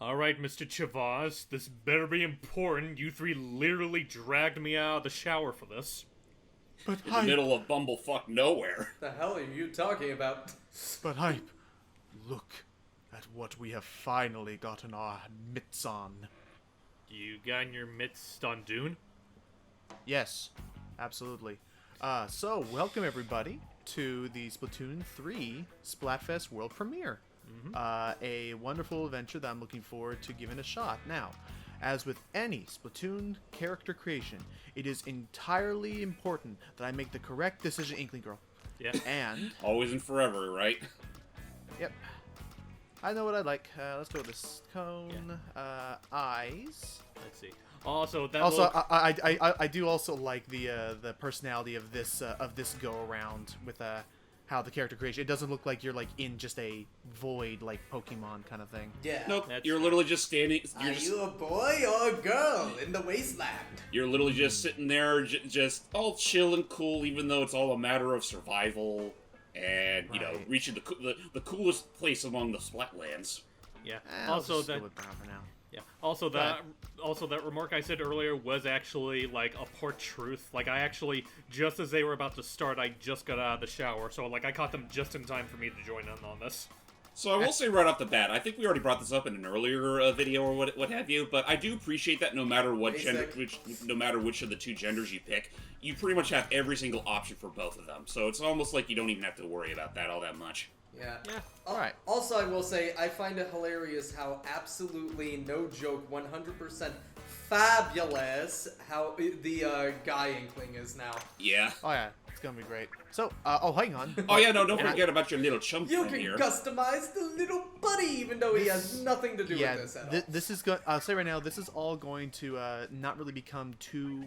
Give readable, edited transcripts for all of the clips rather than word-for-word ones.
Alright, Mr. Chavaz, this better be important. You three literally dragged me out of the shower for this. But In the middle of bumblefuck nowhere. The hell are you talking about? But Hype, look at what we have finally gotten our mitts on. You got your mitts on Dune? Yes, absolutely. So, welcome everybody to the Splatoon 3 Splatfest World Premiere. A wonderful adventure that I'm looking forward to giving a shot. Now, as with any Splatoon character creation, it is entirely important that I make the correct decision, Inkling Girl. Yeah. And, Always and forever, right? yep, I know what I'd like. Let's go with this cone. Eyes. Let's see. Also, that Also, look... I do also like the personality of this go around with how the character creation. It doesn't look like you're like in just a void like Pokemon kind of thing. Yeah. Nope, That's you're true. literally just standing. Are you a boy or a girl in the wasteland? You're literally just sitting there, just all chill and cool, even though it's all a matter of survival and Right. reaching the coolest place among the Splatlands. Yeah. I'll Also, just go that... with brown for now. Yeah. Also, that remark I said earlier was actually, like, a poor truth. Like, I actually, just as they were about to start, I just got out of the shower. So, like, I caught them just in time for me to join in on this. So I will say right off the bat, I think we already brought this up in an earlier video or what have you, but I do appreciate that no matter what no matter which of the two genders you pick, you pretty much have every single option for both of them. So it's almost like you don't even have to worry about that all that much. Yeah. Yeah. Alright. Also, I will say, I find it hilarious how absolutely, no joke, 100% fabulous how the guy Inkling is now. Yeah. Oh yeah, it's gonna be great. So, hang on. Oh yeah, no, don't forget about your little chump You friend can here. customize the little buddy, even though he has nothing to do Yeah, with this at all. this is going. I'll say right now, this is all going to not really become too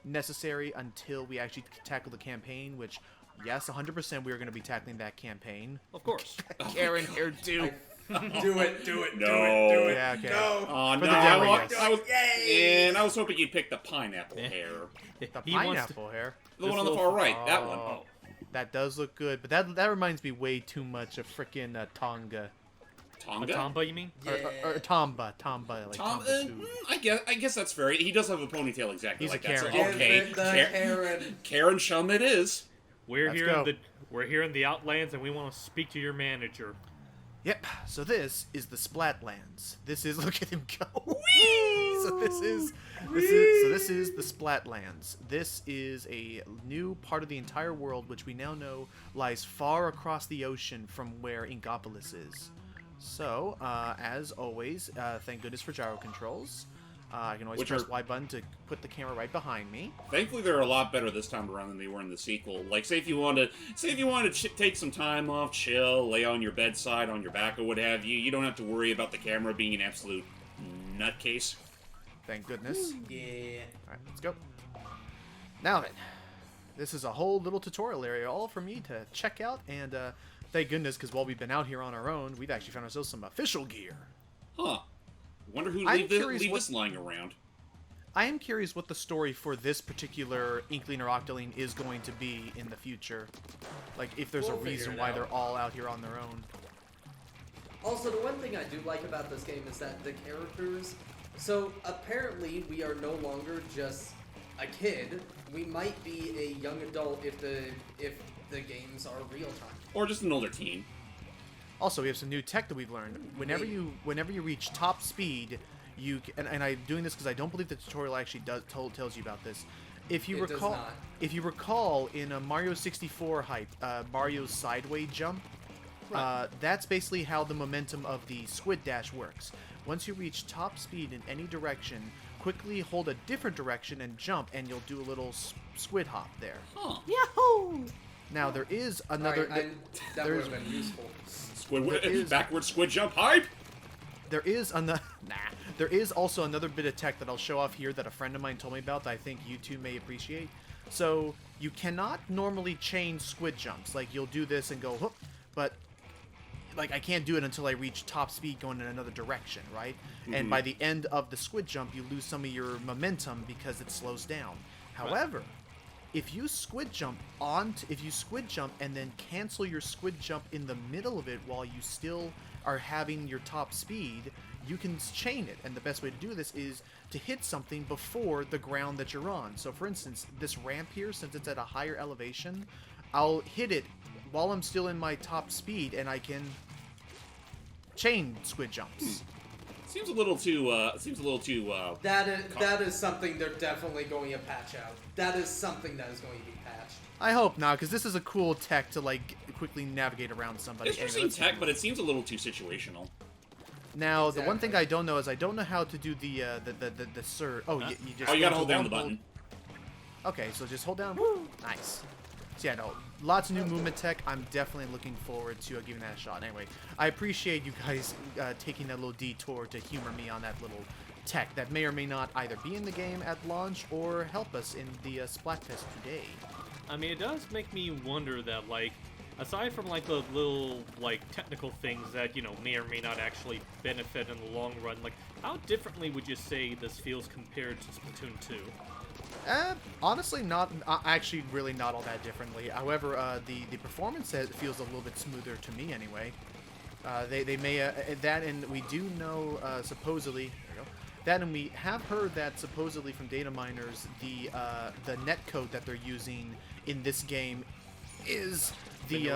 necessary until we actually tackle the campaign. Which, yes, 100% we are going to be tackling that campaign. Of course. Karen here too. Do it, do it, No. do it. Yeah, okay. No. Oh For no, the demo, yes. I was, Yay! and I was hoping you'd pick the pineapple hair. The He wants pineapple hair. The This one on the little- far right, that one. Oh, that does look good, but that reminds me way too much of frickin' Tonga. Tonga? Tomba, you mean? Yeah. Or Tomba, like Tom, Tomba too. I guess that's fair. He does have a ponytail exactly He's like a that. So, Karen. Give okay, it the Karen. Karen Shum it is. We're Let's here go. we're here in the Outlands, and we want to speak to your manager. Yep. So this is the Splatlands. This is look at him go. So this is the Splatlands. This is a new part of the entire world which we now know lies far across the ocean from where Inkopolis is. So, as always, thank goodness for gyro controls. I can always Which press are- Y button to put the camera right behind me. Thankfully, they're a lot better this time around than they were in the sequel. Like, say if you want to take some time off, chill, lay on your bedside, on your back, or what have you, you don't have to worry about the camera being an absolute nutcase. Thank goodness. Yeah. Alright, let's go. Now then, this is a whole little tutorial area all for me to check out, and thank goodness, because while we've been out here on our own, we've actually found ourselves some official gear. Huh. Wonder who I'm leave curious this lying around. I am curious what the story for this particular Inkling or Octoling is going to be in the future. Like, if there's We'll a reason figure it why out. they're all out here on their own. Also, the one thing I do like about this game is that the characters... So, apparently, we are no longer just a kid. We might be a young adult if the games are real time. Or just an older teen. Also, we have some new tech that we've learned. Whenever you reach top speed, and I'm doing this because I don't believe the tutorial actually tells you about this. If you It does not. if you recall in a Mario 64 hype, Mario's sideway jump, that's basically how the momentum of the squid dash works. Once you reach top speed in any direction, quickly hold a different direction and jump, and you'll do a little squid hop there. Huh. Yahoo! Now there is another. Alright, that would there's- have been useful. Backward squid jump hype! There is There is also another bit of tech that I'll show off here that a friend of mine told me about that I think you two may appreciate. So you cannot normally chain squid jumps. Like you'll do this and go whoop, but like I can't do it until I reach top speed going in another direction, right? And by the end of the squid jump, you lose some of your momentum because it slows down. However, if you squid jump and then cancel your squid jump in the middle of it while you still are having your top speed, you can chain it, and the best way to do this is to hit something before the ground that you're on. So for instance, this ramp here, since it's at a higher elevation, I'll hit it while I'm still in my top speed, and I can chain squid jumps. Seems a little too. That is something they're definitely going to patch out. That is something that is going to be patched. I hope not, because this is a cool tech to like quickly navigate around somebody. It's interesting tech, but it seems a little too situational. Now, the one thing I don't know is I don't know how to do the surge. Oh, you just. Oh, you gotta hold down the button. Okay, so just hold down. Woo! Nice. So yeah, no, lots of new movement tech. I'm definitely looking forward to giving that a shot. Anyway, I appreciate you guys taking that little detour to humor me on that little tech that may or may not either be in the game at launch or help us in the Splatfest today. I mean, it does make me wonder that, like, aside from, like, the little, like, technical things that, you know, may or may not actually benefit in the long run, like, how differently would you say this feels compared to Splatoon 2? Honestly, not actually, really not all that differently. However, the performance feels a little bit smoother to me anyway. They may that, and we do know supposedly. There you go. That, and we have heard that supposedly from data miners, the netcode that they're using in this game is the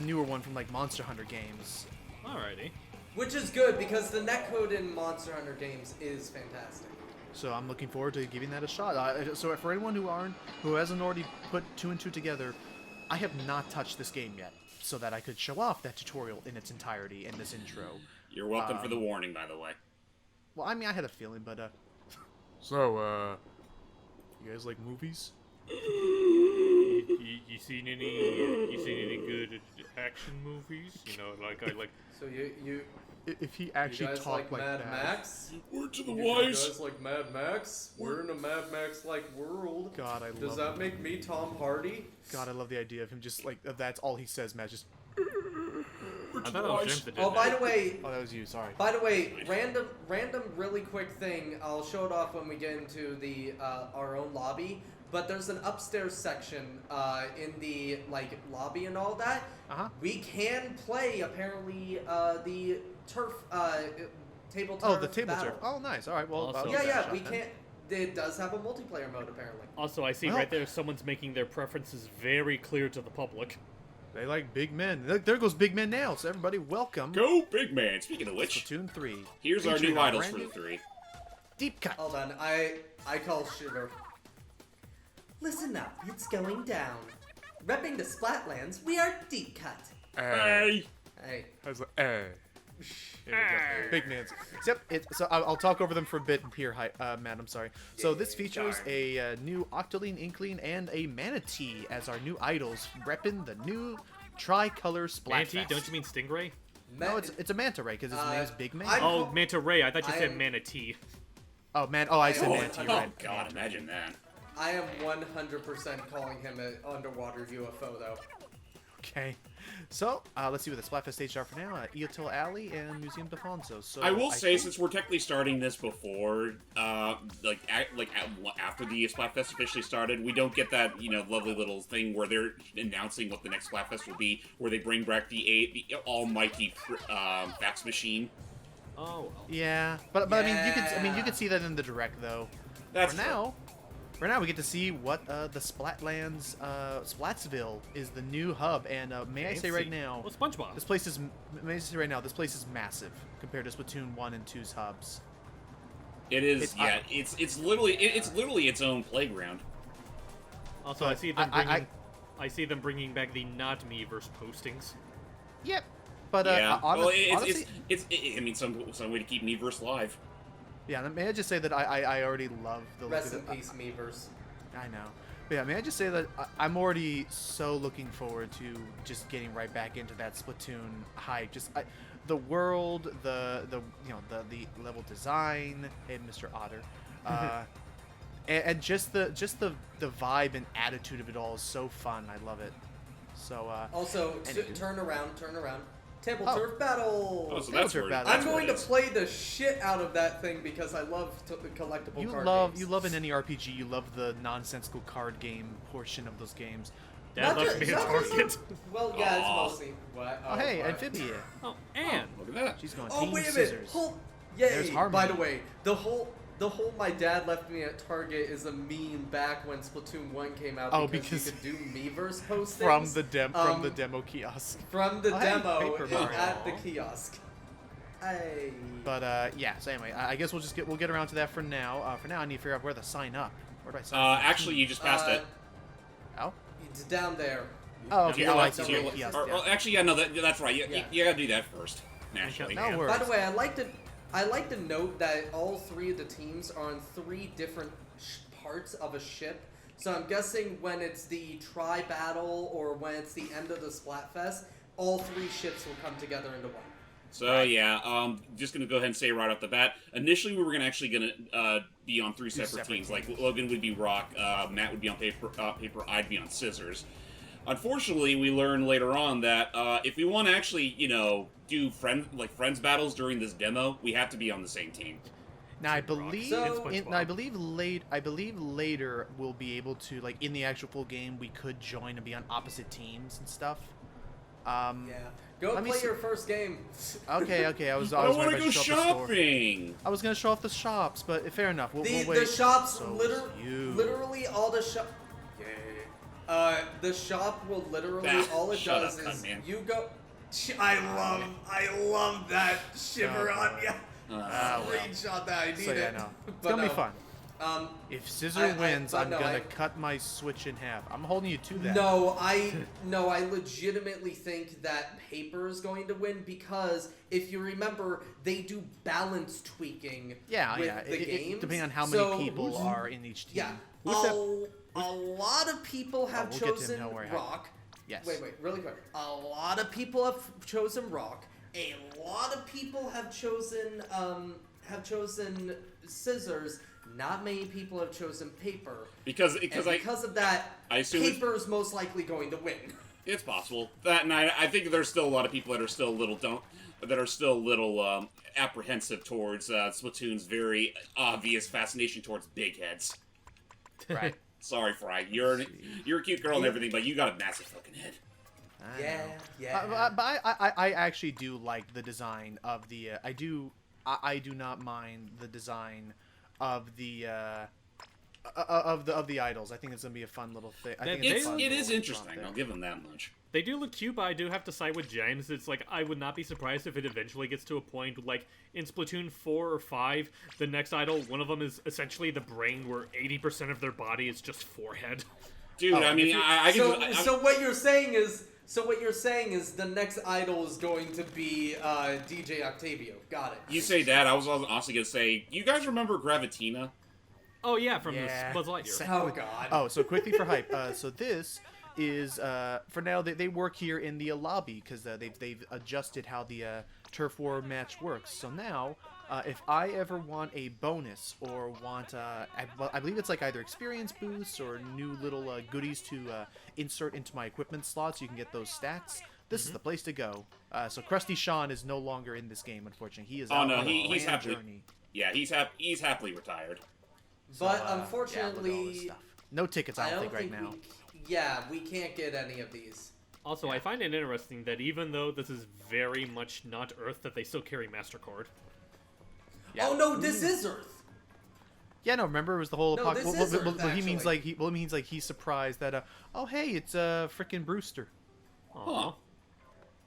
newer one from like Monster Hunter games. Alrighty. Which is good because the netcode in Monster Hunter games is fantastic. So I'm looking forward to giving that a shot. So for anyone who hasn't already put 2 and 2 together, I have not touched this game yet, so that I could show off that tutorial in its entirety in this intro. You're welcome for the warning, by the way. Well, I mean, I had a feeling, but So, you guys like movies? You seen any good action movies? You know, like I like. So you If he actually you guys talked like Mad that. Max? Word to the You wise. guys like Mad Max? We're in a Mad Max-like world. God, I Does love that make me Tom Hardy? God, I love the idea of him just like that's all he says, Matt. Just I thought it was James that did Oh, by that. the way, oh, that was you. Sorry. By the way, random, really quick thing. I'll show it off when we get into the our own lobby. But there's an upstairs section in the like lobby and all that. We can play apparently the turf table turf. Oh, the table battle. turf. Oh, nice. All right. Well, Also- I'll give Yeah, that a yeah. shot We then. can't. It does have a multiplayer mode apparently. Also, I see Well- right there someone's making their preferences very clear to the public. They like big men. Look, there goes big men now. So everybody, welcome. Go, big man. Speaking of which, Splatoon 3. here's our Featuring new idols for brand the new 3. Deep cut. Hold on, I call Shiver. Listen up, it's going down. Repping the Splatlands, we are Deep Cut. Hey! Hey. I was like, There we go. Big man's. Yep. So I'll talk over them for a bit here, Matt. I'm sorry. So this features a new Octoling Inkling and a Manatee as our new idols, repping the new tricolor Splatfest. Manatee? Don't you mean Stingray? No, it's a manta ray because his name's Big Man. Oh, Manta Ray. I thought you I said am- Manatee. Oh man. Oh, I said Oh, Manatee. Oh, Right. God, imagine that. I am 100% calling him an underwater UFO, though. Okay. So let's see what the Splatfest stage are for now. Eotil Alley and Museum Defonso. So I will say, think- since we're technically starting this before, after the Splatfest officially started, we don't get that, lovely little thing where they're announcing what the next Splatfest will be, where they bring back the almighty fax machine. Oh. Yeah, but I mean you could see that in the direct though. That's For now, we get to see what the Splatlands, Splatsville is the new hub, and may I say right now, Well, SpongeBob. this place is massive compared to Splatoon 1 and 2's hubs. It is. It's literally its own playground. Also, I see them bringing back the not Miiverse postings. Yep, but Yeah. honestly, I mean, some way to keep Miiverse live. yeah. May I just say that I already love the look Rest of in it. peace, Meverse. I know. But yeah, may I just say that I'm already so looking forward to just getting right back into that Splatoon hype. The world, the level design, and Mr. Otter, and just the vibe and attitude of it all is so fun. I love it. So Also, anywho. turn around. Table Oh. turf battle. Oh, so Table that's turf where battle. I'm going to play the shit out of that thing because I love collectible card games. you love in any RPG, you love the nonsensical card game portion of those games. Dad left me a target. Well, yeah, it's Aw. mostly what. Oh, hey, what? Amphibia. Oh, and Look at that. She's going Oh, team wait a minute. scissors. Hold. There's Yay! Harmony. By the way, the whole my dad left me at Target is a meme back when Splatoon 1 came out Oh, because you could do Miiverse postings From the demo kiosk. from the Oh, hey, demo Paper Mario. at the kiosk. Hey. But yeah. So anyway, I guess we'll get around to that for now. For now, I need to figure out where to sign up. Where do I sign up? Actually, you just passed it. Oh. It's down there. Oh, To okay. your Oh, I left, see. to your Yeah, left. yes, Or- yeah. well, actually, yeah, no, that's right. Yeah. You gotta do that first, naturally. No worries. By the way, I like to note that all three of the teams are on three different parts of a ship. So I'm guessing when it's the tri-battle or when it's the end of the Splatfest, all three ships will come together into one. So yeah, just gonna go ahead and say right off the bat. Initially, we were gonna be on three separate teams. Like Logan would be rock, Matt would be on paper, I'd be on scissors. Unfortunately, we learned later on that if we want to actually, do friends battles during this demo, we have to be on the same team. Now I believe So- I believe later we'll be able to, like, in the actual full game we could join and be on opposite teams and stuff. Yeah. Go Let me play see- your first game. Okay. I was I worried want to about go show off the store. shopping. I was gonna show off the shops, but fair enough. We'll wait. The shops, So you. literally all the shop. The shop will literally all it shut does up, is man. you go. I love that shiver Oh, on you. well. Screenshot that. I need So yeah, it. no, it's But gonna be no. fun. If Scissor wins, but I'm no, gonna I- cut my Switch in half. I'm holding you to that. No, I legitimately think that Paper is going to win because if you remember, they do balance tweaking. Yeah, with yeah. the games. Depending on how So- many people are in each team. Yeah, a lot of people have we'll get to him, chosen don't worry. Rock. Yes. Wait, really quick. A lot of people have chosen Rock. A lot of people have chosen Scissors. Not many people have chosen Paper. Because of that, I assume Paper's most likely going to win. it's possible that, and I think there's still a lot of people that are still a little apprehensive towards Splatoon's very obvious fascination towards big heads. Right. Sorry, Fry. You're a cute girl and everything, but you got a massive fucking head. I Yeah, know. yeah. But I actually do like the design of the. I do not mind the design of the of the idols. I think it's gonna be a fun little thing. I think it's a fun It is little interesting. thing. I'll give them that much. they do look cute, but I do have to side with James. It's like, I would not be surprised if it eventually gets to a point, like, in Splatoon 4 or 5, the next idol, one of them is essentially the brain where 80% of their body is just forehead. Dude, I mean, I can. So what you're saying is the next idol is going to be DJ Octavio. Got it. You say that. I was honestly gonna say. You guys remember Gravitina? Oh yeah, from Yeah. Buzz Lightyear. Oh god. Oh, so quickly for hype. So this is for now they work here in the lobby because they've adjusted how the turf war match works. So now if I ever want a bonus or want I believe it's like either experience boosts or new little goodies to insert into my equipment slots, you can get those stats. This is the place to go. So Krusty Sean is no longer in this game, unfortunately. He is out on a he's grand happily. journey. Yeah, he's happily retired. But So, yeah, look at all this unfortunately, stuff. No tickets, I don't think right now. we can't get any of these. Also, I find it interesting that even though this is very much not Earth, that they still carry MasterCard. Yeah. Oh no, this is Earth. Yeah, no. Remember, it was the whole. No, this is Earth, he means actually. like he means like he's surprised that oh hey, it's frickin' Brewster. Aww.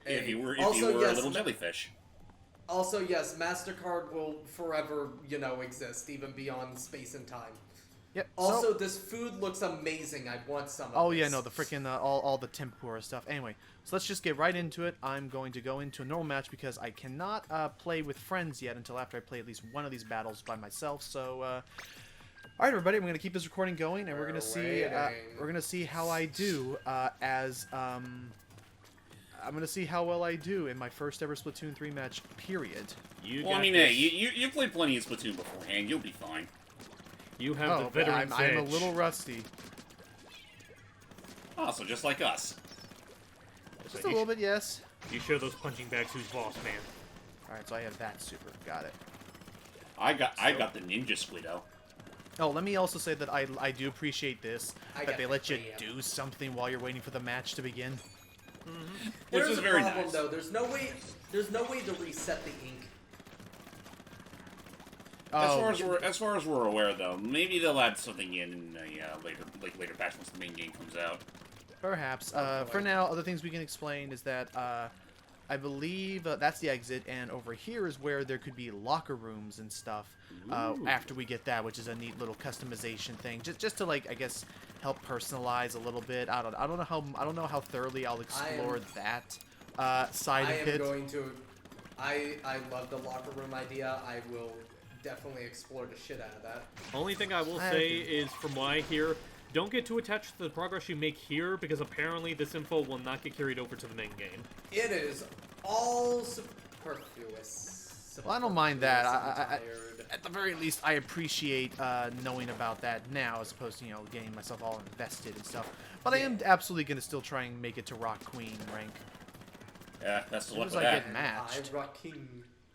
If you were Also, a yes. little jellyfish. Also, yes, MasterCard will forever, exist even beyond space and time. Yep. Also, so, this food looks amazing. I want some of oh this. yeah, no, the frickin' all the tempura stuff. Anyway, so let's just get right into it. I'm going to go into a normal match because I cannot play with friends yet until after I play at least one of these battles by myself. So. All right, everybody, I'm going to keep this recording going, and we're going to see how I do I'm going to see how well I do in my first ever Splatoon 3 match, period. You Well, I got mean, this. hey, you played plenty of Splatoon beforehand. You'll be fine. You have Oh, the but veteran's I'm a edge. little rusty. Oh, so just like us. Just a little bit, yes. You show those punching bags who's boss, man. All right, so I have that super. Got it. I got the Ninja Squiddo. Oh, let me also say that I do appreciate this, I that got they let you preamp. do something while you're waiting for the match to begin. Which There's is a very problem nice. though. There's no way to reset the ink. Oh, As far as we're aware, though, maybe they'll add something in a later patch once the main game comes out. perhaps. Oh, boy. For now, other things we can explain is that I believe that's the exit, and over here is where there could be locker rooms and stuff after we get that, which is a neat little customization thing, just to like I guess help personalize a little bit. I don't know how thoroughly I'll explore that side I of am it. going to. I love the locker room idea. I will definitely explore the shit out of that. Only thing I will I say agree. is, from what I hear, don't get too attached to the progress you make here, because apparently this info will not get carried over to the main game. It is all superfluous. Well, I don't mind that. Superfluous and I- tired. At the very least, I appreciate knowing about that now, as opposed to getting myself all invested and stuff. But I am absolutely gonna still try and make it to Rock Queen rank. Yeah, that's the As luck soon with as I that. get matched. I rock king.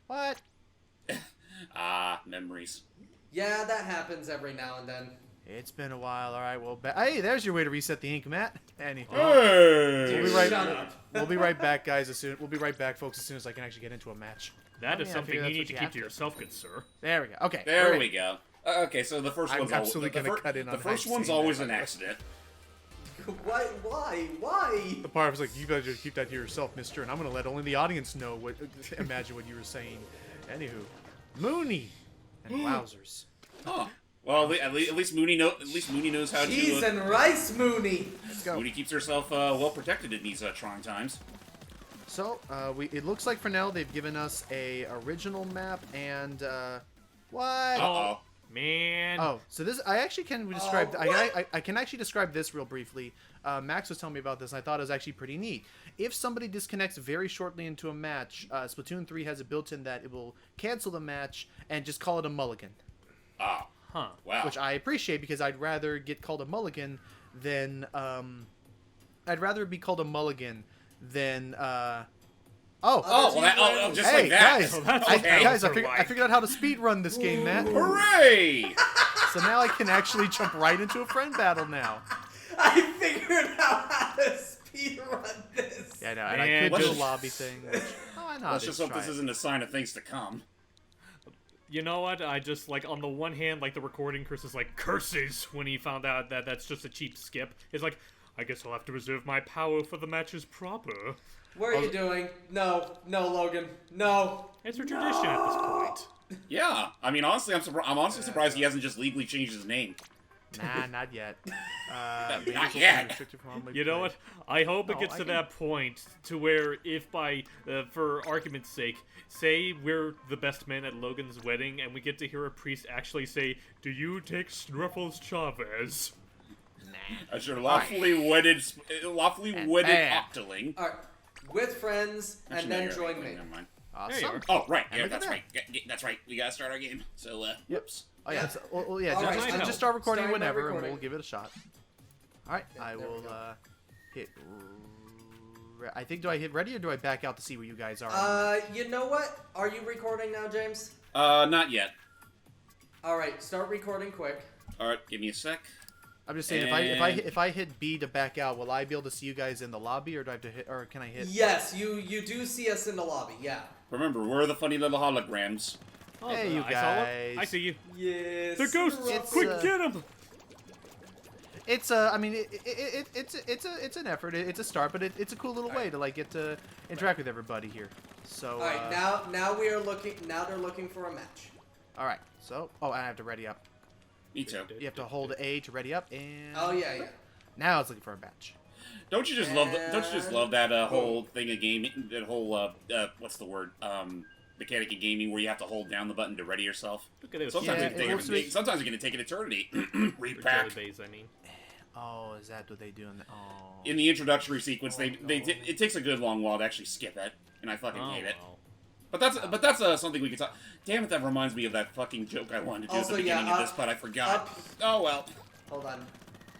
What? Ah, memories. Yeah, that happens every now and then. It's been a while. All right. Well, hey, there's your way to reset the ink, Matt. Anyway, Hey! we'll be right. Shut up. We'll be right back, guys. We'll be right back, folks. As soon as I can actually get into a match. That is I something figure you that's need what to you keep have to to. yourself, good sir. There we go. Okay. There we're we in. go. Okay, so the first I'm one's absolutely the gonna cut in on the first Hyde one's saying always that, an by the way. accident. Why? The part was like, you guys just keep that to yourself, mister, and I'm gonna let only the audience know what. Imagine what you were saying. Anywho, Mooney and wowzers. Huh. Well, at least Mooney knows how Cheese to. and rice, Mooney. Let's go. Mooney keeps herself well protected in these trying times. So, it looks like for now they've given us a original map and, what? Uh-oh. Man. Oh, so this, I actually can describe, what? I can actually describe this real briefly. Max was telling me about this, and I thought it was actually pretty neat. If somebody disconnects very shortly into a match, Splatoon 3 has it built in that it will cancel the match and just call it a mulligan. Ah. Huh. Wow. Which I appreciate, because I'd rather get called a mulligan than, I'd rather be called a mulligan than, just hey, like that. guys, Oh, that's I, what guys, those are I like. figured out how to speed run this game, Matt. Hooray! So now I can actually jump right into a friend battle now. I figured out how to speedrun this. Yeah, I know, and I Man, could do a let's- lobby thing. Which, why not? Let's just hope this isn't a sign of things to come. You know what? I just, like, on the one hand, like, the recording Chris is like, curses, when he found out that that's just a cheap skip. It's like, I guess I'll have to reserve my power for the matches proper. What are you doing? No, Logan. No. It's a tradition at this point. Yeah, I mean, honestly, I'm honestly surprised he hasn't just legally changed his name. Nah, not yet. Maybe Not this will be yet. restricted from online You know play. what? I hope No, it gets I to can- that point to where if by, for argument's sake, say we're the best man at Logan's wedding and we get to hear a priest actually say, "Do you take Snuffles Chavez?" As your lawfully wedded bam. octoling. All right. With friends, Actually, and no, then you're join right. me. Never mind. There you Awesome. are. Oh, right. And Yeah, look at that's that. right. That's right. We gotta start our game. So, whoops. Oh yeah. So, well, yeah. All Just, right, just, I'm just start recording starting my whenever, and recording. we'll give it a shot. All right. I there we will go. hit. I think. Do I hit ready or do I back out to see where you guys are? You know what? Are you recording now, James? Not yet. All right, start recording quick. All right, give me a sec. I'm just saying, and- if I hit B to back out, will I be able to see you guys in the lobby, or do I have to hit, or can I hit? Yes, you do see us in the lobby. Yeah. Remember, we're the funny little holograms. Oh, Hey, you I saw one. guys. I see you. Yes. The ghosts! It's, Quick, uh, get him! It's I mean, it's an effort. It's a start, but it's a cool little way to like get to interact with everybody here. So. All right, now we are looking. Now they're looking for a match. All right. So, I have to ready up. Me too. You have to hold A to ready up, and Oh yeah. now it's looking for a match. Don't you just love that whole thing of gaming? That whole what's the word? Mechanic of gaming where you have to hold down the button to ready yourself. Look at those. Sometimes, Yeah, it can it looks take, like- sometimes it can take an eternity. Jelly Repack. bays, I mean. Oh, is that what they do in the? Oh. In the introductory sequence, it takes a good long while to actually skip it, and I fucking Oh, hate it. well. But that's something we can talk. Damn it, that reminds me of that fucking joke I wanted to do Also, at the beginning yeah, of this, but I forgot. Oh well. Hold on.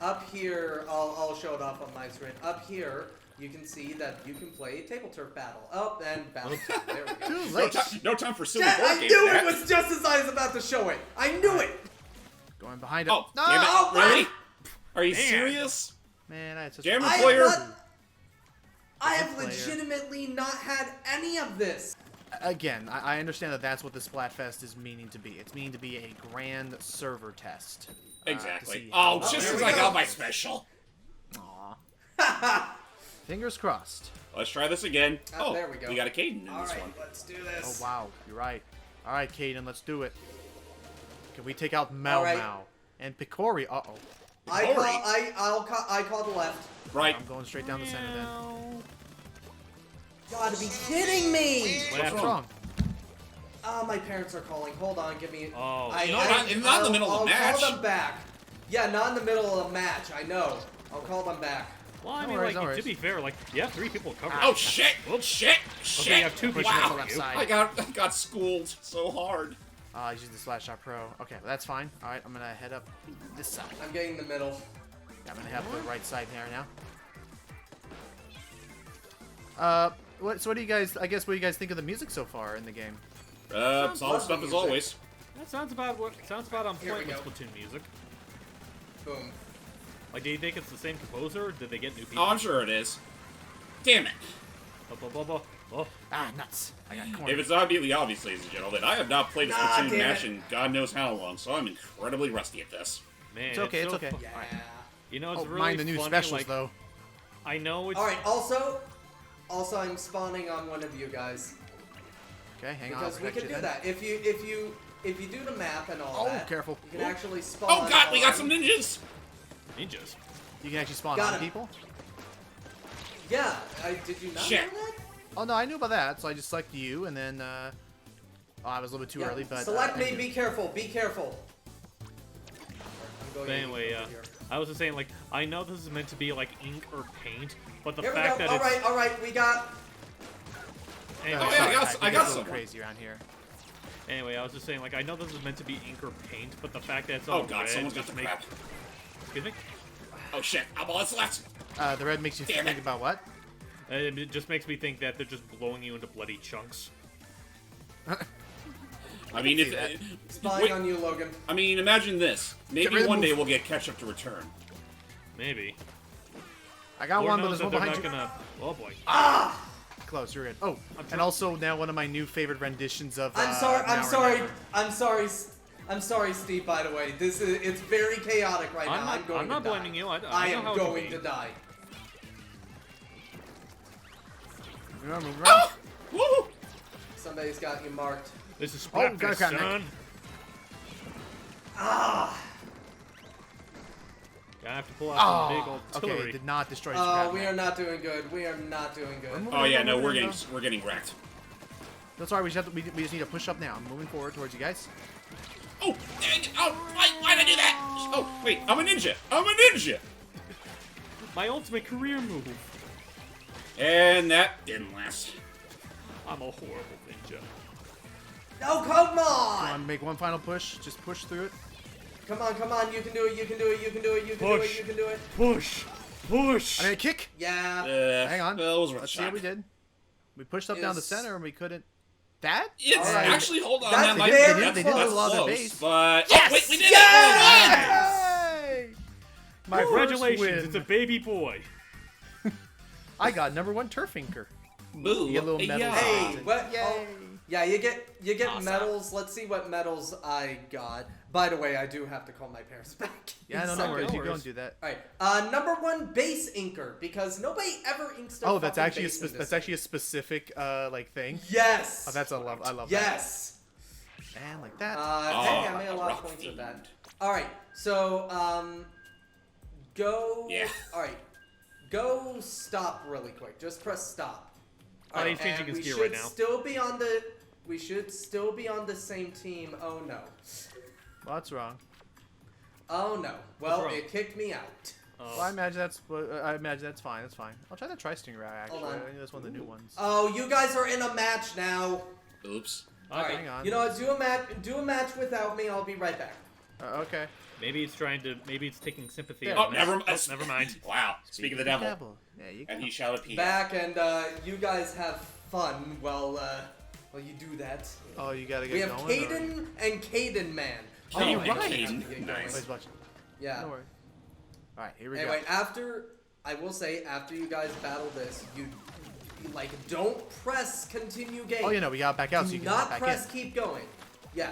Up here, I'll show it off on my screen. Up here, you can see that you can play table turf battle. Oh, and battle. There we go. Too No, late. no time for silly Dad, board I games, knew Dad. it was just as I was about to show it. I knew it. Going behind it. Oh, no! damn it. Oh, Really? Are you Man. serious? Man, I had such Damn it, I have player. I have player. legitimately not had any of this. Again, I understand that that's what the Splatfest is meaning to be. It's meaning to be a grand server test. To Exactly. see Oh, how- just there as we I go. got my special. Aw. Fingers crossed. Let's try this again. Oh, there we go. We got a Caden in All this right, one. let's do Oh, this. wow. You're right. All right, Caden, let's do it. Can we take out Mau All right. Mau? And Picori. Uh-oh. I call the left. Right. I'm going straight down the center then. Gotta be kidding me! What's wrong? My parents are calling. Hold on, give me. Oh. No, not in the middle of the match. I'll call them back. Yeah, not in the middle of a match. I know. I'll call them back. Well, I No mean, worries, like, no to worries. be fair, like, you have 3 people covered. Oh shit! Whoops. Shit! Okay, Shit! you have 2 people Push it to the Wow! covered left you. side. I got schooled so hard. He's using the Slash Shot Pro. Okay, well, that's fine. All right, I'm gonna head up this side. I'm getting the middle. I'm gonna have the right side here now. So what do you guys? I guess what do you guys think of the music so far in the game? Solid fun stuff as music. always. That sounds about on Here point we with go. Splatoon music. Boom. Like, do you think it's the same composer, or did they get new people? Oh, I'm sure it is. Damn it! Oh. Ah, nuts! I got cornered. If it's not immediately obvious, ladies and gentlemen, I have not played a Ah, Splatoon damn match it. in God knows how long, so I'm incredibly rusty at this. Man, It's okay, so it's okay. fu- Yeah. You know, it's Oh, really mind the new funny, specials like, though. I know it's... All right. Also, I'm spawning on one of you guys Okay, hang on. because I'll we protect can you do then. that. If you do the map and all Oh, that, careful. you can actually spawn. Oh god, we got on- some ninjas! ninjas. You can actually spawn Got on him. people. Yeah. Did you not Shit. know that? Oh no, I knew about that. So I just selected you, and then oh, I was a little bit too Yeah. early, but Select I me. did. Be careful. Be careful. I'm going But anyway, over here. I was just saying, like, I know this is meant to be, like, ink or paint, but the Here we fact go. that All it's... right. All right. We got. Anyway, Oh, yeah, I got It some. gets a little crazy around here. Anyway, I was just saying, like, I know this is meant to be ink or paint, but the fact that it's Oh all god, red someone's got just the makes... crap. Excuse me? Oh shit, I'm all that's left. The red makes you Damn think it. about what? It just makes me think that they're just blowing you into bloody chunks. I mean, see that. Spying wait, on you, Logan. I mean, imagine this. Get Maybe ready to one day move. we'll get ketchup to return. Maybe. I got Lord one, but knows there's that one they're behind not you. gonna... Oh, boy. Close, you're good. Oh, I'm and also now one of my new favorite renditions of. Now or Never. I'm sorry, Steve. By the way, it's very chaotic right now. I'm not going to blaming die. you. I know am how it can going be. to die. Remember, Oh! Woo! Somebody's got you marked. This is Oh, got a Splatfest, crap neck. son. Ah! Gonna have to pull out some big Oh, artillery. okay, did not destroy. Oh, we are not doing good. We are not doing good. moving Oh yeah, on, no, moving we're on. getting wrecked. That's alright. We just have to, we just need to push up now. I'm moving forward towards you guys. Oh, dang it. Oh, why'd I do that? Oh, wait, I'm a ninja. I'm a ninja. My ultimate career move. And that didn't last. I'm a horrible ninja. No, come Come on! on, make one final push. Just push through it. Come on, come on! You can do it! You can do it! You can do it! You can do it! Push. You can do it! Push! Push! I mean, a kick. Yeah. Hang on. Well, it was worth a Let's see what shot. we did. We pushed up down the Is- center and we couldn't. That? It's Alright. actually, hold on, That's that might very that's They did close. a lot of close, base. but Yes! oh, wait, we did Yes! Yay! My Congratulations, first it's a win. baby boy. I got #1 turf inker. it. Boo! You get little medals. Yeah. Hey, what? Yay! Oh, yeah, you get Awesome. medals. Let's see what medals I got. By the way, I do have to call my parents back. Yeah, no, in no a worries. second. You go worries. and do that. All right, #1 base inker because nobody ever inks their Oh, that's fucking actually base in this that's game. actually a specific like thing. Yes. Oh, that's I love yes. that. And like that. Hey, I made a lot rock of points with that. fiend. All right, so go. Yeah. All right, go stop really quick. Just press stop. Oh, he's changing his gear right now. We should still be on the same team. Oh no. Well, that's wrong. Oh no. Well, wrong? it kicked me out. Well, I imagine that's fine. That's fine. I'll try that tri-stinger actually. Hold on. I think that's one of the new ones. Oh, you guys are in a match now. Oops. All right. hang on. You know what? Do a match without me. I'll be right back. Okay. Maybe it's taking sympathy. There. out Oh, of never me. mind. Oh, never mind. Wow. Speak of the devil. Yeah, you And go. he shouted peace. Back and you guys have fun while you do that. Oh, you gotta get We have going. or- Caden and Caden Man. Oh, King you're and right. King. Get going. Nice. Wait, watch. Yeah. Don't worry. All right, here we Anyway, go. I will say, after you guys battle this, you like, don't press continue game. Oh, you know, we got back out, so Do you can hop not back press in. keep going. Yeah.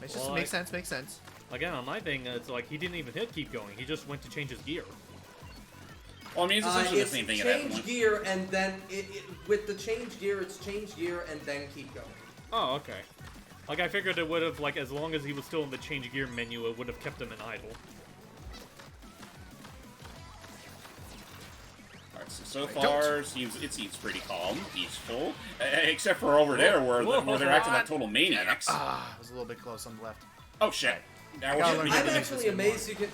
Makes Well, sense. Makes sense. Again, on my thing, it's like he didn't even hit keep going. He just went to change his gear. Well, I mean, it's essentially the It's same thing at that change point. gear, and then with the change gear, it's change gear and then keep going. Oh, okay. Like, I figured it would have, like, as long as he was still in the change gear menu, it would have kept him in idle. Alright, so far, it seems pretty calm, peaceful. Except for over there, where they're acting like total maniacs. Ah, it was a little bit close on the left. Oh, shit. Now we're gotta getting learn into how the- to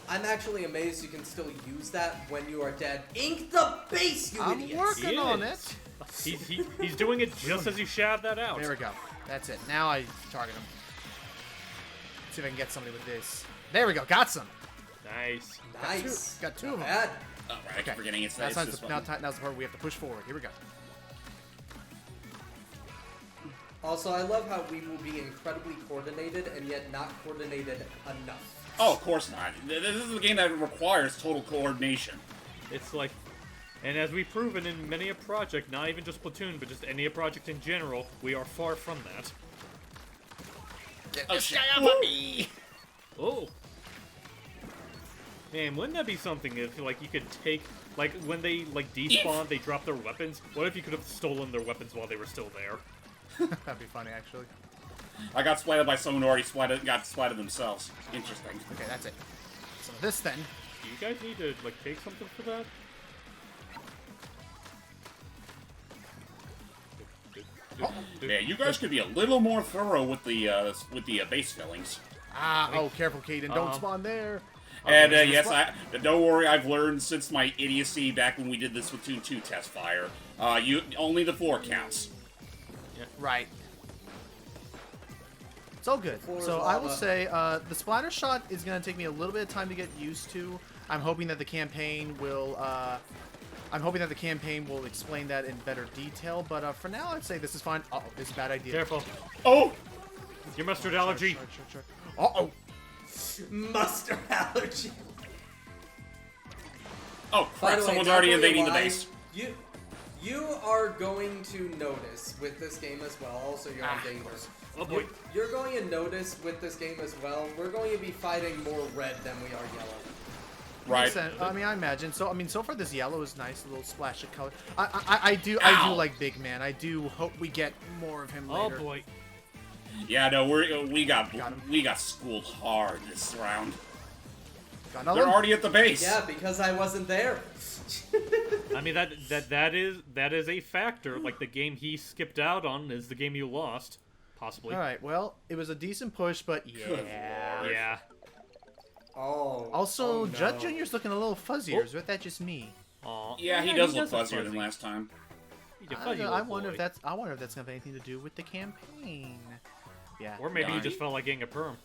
I'm actually amazed you can still use that when you are dead. Ink the base, you I'm idiots! working He on is. it. He's doing it just as you shabbed that out. There we go. That's it. Now I target him. See if I can get somebody with this. There we go. Got some. Nice. Nice. Got two Not of 'em. bad. Oh, right, I keep forgetting it's Now's this the one. now's the part we have to push forward. Here we go. Also, I love how we will be incredibly coordinated and yet not coordinated enough. Oh, of course not. This is a game that requires total coordination. It's like, and as we've proven in many a project, not even just Splatoon, but just any a project in general, we are far from that. Get Oh, shit. Whoopee! Oh. Man, wouldn't that be something if, like, you could take, like, when they, like, despawn, they drop their weapons? What if you could have stolen their weapons while they were still there? That'd be funny, actually. I got splatted by someone who already got splatted themselves. Interesting. Okay, that's it. So this then. Do you guys need to, like, take something for that? Yeah, you guys could be a little more thorough with the base fillings. Ah, oh, careful, Caden. Don't spawn there. And yes, don't worry. I've learned since my idiocy back when we did the Splatoon 2 test fire. Only the 4 counts. Right. It's all good. Floor is So I will lava. say the splatter shot is going to take me a little bit of time to get used to. I'm hoping that the campaign will. I'm hoping that the campaign will explain that in better detail. But for now, I'd say this is fine. Uh oh, this is a bad idea. Careful. Oh! Your mustard allergy. Uh oh. Mustard allergy. Oh, By crap, the way, someone's not already gonna invading the lie, base. You are going to notice with this game as well. Also, you're on danger. Oh boy. You're going to notice with this game as well. We're going to be fighting more red than we are yellow. Right. I mean, I imagine. So, I mean, so far this yellow is nice, a little splash of color. I do like Big Man. I do hope we get more of him Oh later. boy. Yeah, no, we got him. schooled hard this round. Got They're another? already at the base. Yeah, because I wasn't there. I mean, that is a factor. Like, the game he skipped out on is the game you lost. Possibly. All right. Well, it was a decent push, but yeah. Yeah. Oh. Also, oh, no. Judd Jr.'s looking a little fuzzier. Is that just me? Aw. Yeah, he does look look fuzzier than fuzzy. last time. He's a I, fuzzy don't know, little I wonder boy. if that's. I wonder if that's gonna have anything to do with the campaign. Yeah. Or maybe he Darn. just felt like getting a perm.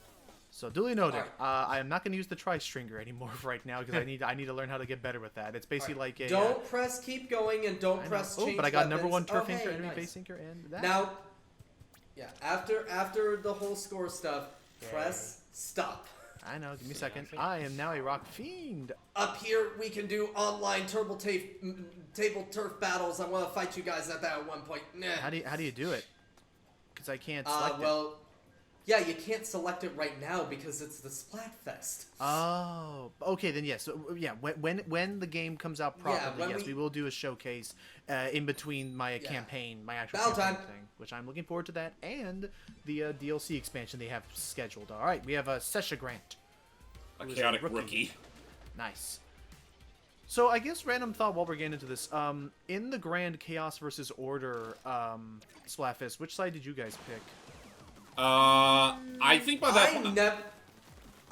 So duly noted. Alright. I am not gonna use the tri-stringer anymore right now because I need to learn how to get better with that. It's basically like a. Don't press keep going and don't I know. press Oh, change but I got weapons. number 1 turf Okay, inker, enemy nice. base inker, and that. Now, yeah, after the whole score stuff, press stop. I know. Give me a second. I am now a rock fiend. Up here, we can do online table turf battles. I want to fight you guys at that at one point. Nah. How do you do it? Because I can't select it. Well, yeah, you can't select it right now because it's the Splatfest. Oh, okay then yes. So, yeah, when the game comes out properly, when yes, we will do a showcase in between my campaign, my actual Battle campaign time. thing, which I'm looking forward to that, and the DLC expansion they have scheduled. All right, we have a Sesha Grant. A Who is chaotic rookie. Nice. So I guess random thought while we're getting into this, in the Grand Chaos versus Order Splatfest, which side did you guys pick? I think by that point...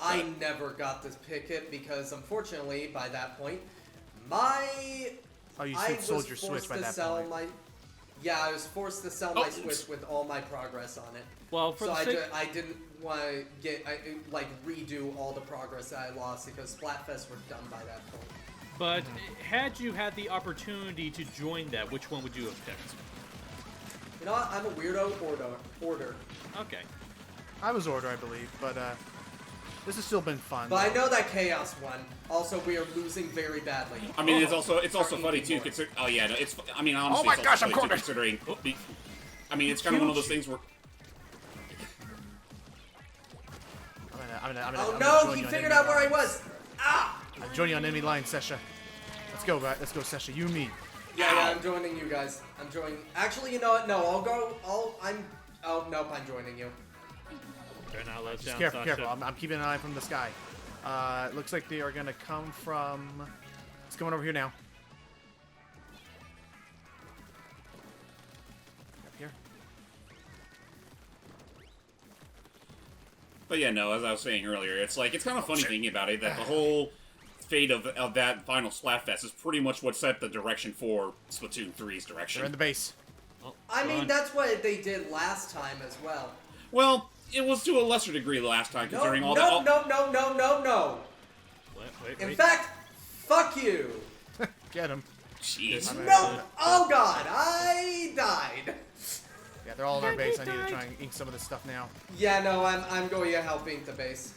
I never got to pick it because unfortunately by that point, I You sold your was Switch forced by to that sell point. my. Yeah, I was forced to sell Oh, my oops. Switch with all my progress on it. Well, for So the sake... I didn't want to redo all the progress that I lost because Splatfest were done by that point. But had you had the opportunity to join that, which one would you have picked? You know what? I'm a weirdo order. Okay. I was Order, I believe, but this has still been fun. But I know that Chaos won. Also, we are losing very badly. I mean, it's also funny too. Oh yeah, no, it's. I mean, honestly, Oh my it's gosh, also I'm funny too, cornered. considering. I mean, it's kind of one of those things where. I'm gonna Oh join no, he you on figured enemy out where I lines. was. Ah! I'm joining you on enemy line, Sesha. Let's go, right? Let's go, Sesha. You and me. Yeah, I'm joining you guys. I'm joining. Actually, you know what? No, I'll go. Oh nope, I'm joining you. Try not to let us Just down, careful, Sasha. careful. I'm keeping an eye from the sky. It looks like they are gonna come from. It's coming over here now. Up here. But yeah, no, as I was saying earlier, it's like it's kind of funny thinking about it that the whole fate of that final Splatfest is pretty much what set the direction for Splatoon 3's direction. They're in the base. Oh, I mean, run. that's what they did last time as well. Well, it was to a lesser degree last time, No, considering all no, that. no. Wait. In fact, fuck you. Get him. Jeez. No. Oh god, I died. Yeah, they're all in our base. I need to try and ink some of this stuff now. Yeah, no, I'm going to help ink the base.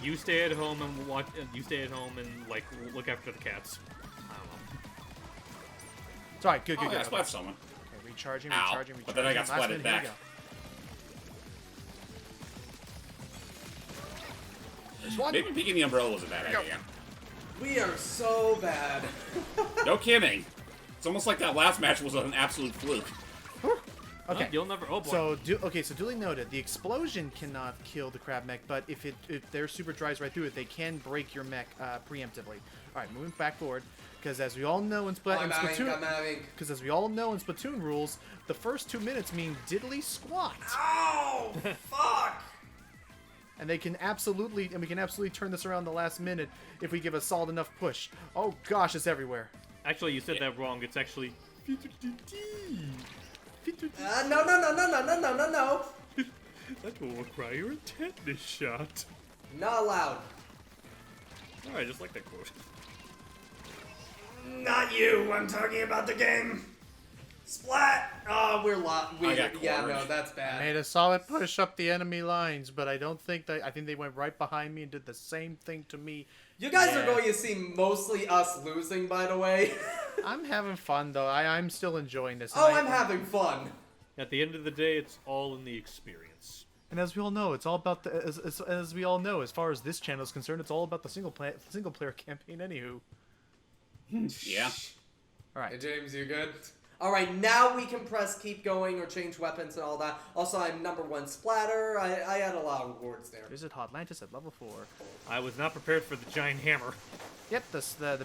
You stay at home and watch. You stay at home and like look after the cats. I don't know. It's alright. Good. Oh, yeah, Okay, splat someone. recharging. Ow. But then I got Last splatted minute, here we back. go. There's one. Maybe picking the umbrella was a bad go. idea. We are so bad. No kidding. It's almost like that last match was an absolute fluke. Okay. Oh, you'll never. Oh boy. So, so duly noted. The explosion cannot kill the crab mech, but if their super drives right through it, they can break your mech preemptively. All right, moving back forward, because as we all know in I'm out of ink. because as we all know in Splatoon rules, the first 2 minutes mean diddly squat, Ow! Fuck! and we can absolutely turn this around the last minute if we give a solid enough push. Oh gosh, it's everywhere. Actually, you said that wrong. It's actually. No. That will require a tetanus shot. Not allowed. Alright, just like that quote. Not you. I'm talking about the game. Splat. Oh, we're locked. I got Yeah, cornered. no, that's bad. Made a solid push up the enemy lines, but I think they went right behind me and did the same thing to me. You guys are Yeah. going to see mostly us losing, by the way. I'm having fun though. I'm still enjoying this. Oh, and I'm having fun. At the end of the day, it's all in the experience. And as we all know, it's all about as we all know, as far as this channel is concerned, it's all about the single player campaign. Anywho, Yeah. all right. Hey, James, you good? All right, now we can press keep going or change weapons and all that. Also, I'm #1 splatter. I had a lot of rewards there. Visit Hotlantis at level 4. I was not prepared for the giant hammer. Yep, the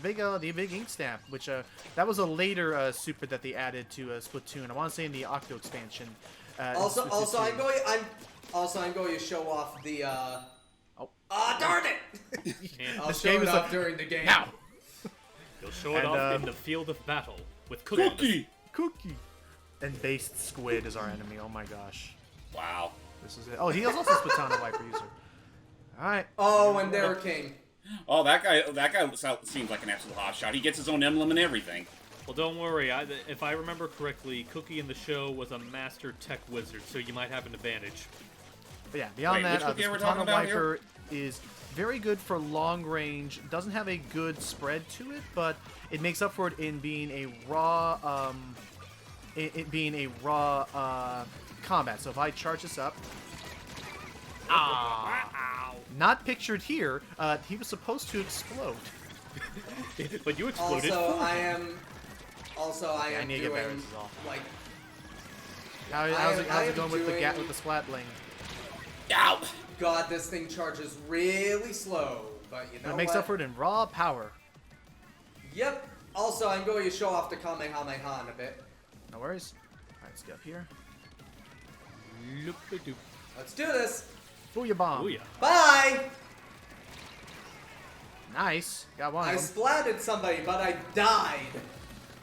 big ink stamp, which that was a later super that they added to Splatoon. I want to say in the Octo expansion. Also, Splatoon 2. I'm going to show off the. Oh. Darn it! And I'll This show game it is off like- during the game. Now, you'll show it And, off in the field of battle with cookies. Cookie, and based squid is our enemy. Oh my gosh, Wow. this is it. Oh, he is also a Splatana Viper user. All right. Oh, and there came. Oh, that guy seems like an absolute hotshot. He gets his own emblem and everything. Well, don't worry. If I remember correctly, Cookie in the show was a master tech wizard, so you might have an advantage. But yeah, beyond Wait, which that, the cookie are we talking Splatana about Viper is very good for long range. Doesn't have a good spread to it, but it makes up for it in being a raw, combat. So if I charge this up, not pictured here. He was supposed to explode. But you exploded. Also, for I him. am need to get better, doing this is all. like. How's I it am going with doing- with the Splatling? Ow! God, this thing charges really slow, but you know It makes what? up for it in raw power. Yep. Also, I'm going to show off the Kamehameha in a bit. No worries. All right, let's get up here. Loop-a-doop. Let's do this. Booyah bomb. Booyah. Bye. Nice. Got one. I of 'em. splatted somebody, but I died.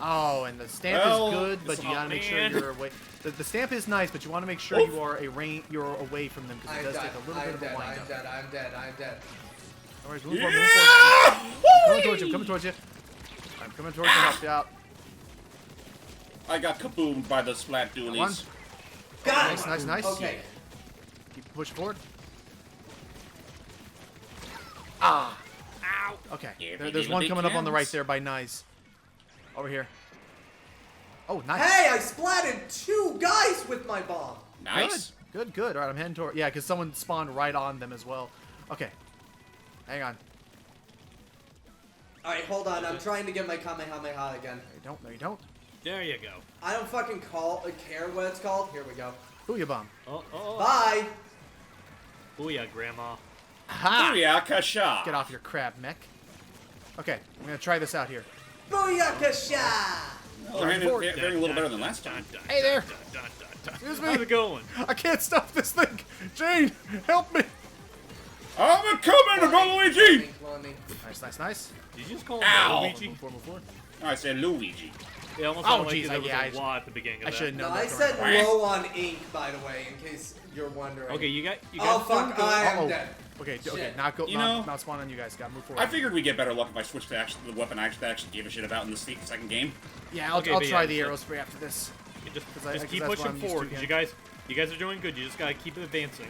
Oh, and the stamp Well, is good, but you oh, gotta make sure man. you're away. The stamp is nice, but you want to make sure Oof. you're away from them because it I'm does dead. take a little I'm bit of a dead. wind I'm up. dead. I'm dead. I'm dead. No worries, moving forward, Yeah! coming towards you, coming towards you. I'm coming towards you to help you out. I got kaboomed by the splat One. doolies. Got Nice, it. nice, nice. Okay. push forward. Ah. Ow. Okay. Yeah, There's one coming up on the right there by Nice. Over here. Oh, nice. Hey, I splatted 2 guys with my bomb. Nice. Good, good. All right, I'm heading toward... Yeah, because someone spawned right on them as well. Okay. Hang on. Alright, hold on. I'm trying to get my Kamehameha again. No, you don't. No, you don't. There you go. I don't fucking care what it's called. Here we go. Booyah bomb. Oh. Bye. Booyah, Grandma. Ha! Booyakasha. Get off your crab mech. Okay, I'm going to try this out here. Booyakasha! Oh, they're doing a little better than last time. Hey there. Excuse me. How's it going? I can't stop this thing. Jane, help me. I'm a coming, Luigi! Nice. Did you just call Ow. him Luigi? Move forward. I said Luigi. Yeah, almost Oh, sounded like geez, there was yeah, a law at the beginning of I that. should know. No, I said low on ink, by the way, in case you're wondering. Okay, you got. Oh fuck, I am Uh-oh. dead. Okay, Shit. okay, not spawn on you guys. Gotta move forward. I figured we'd get better luck if I switched to the weapon I actually gave a shit about in the second game. Yeah, I'll Okay, try but yeah, the so- arrow spray after this. You just 'Cause I- keep that's what pushing I'm used to forward. 'Cause again. you guys are doing good. You just gotta keep advancing.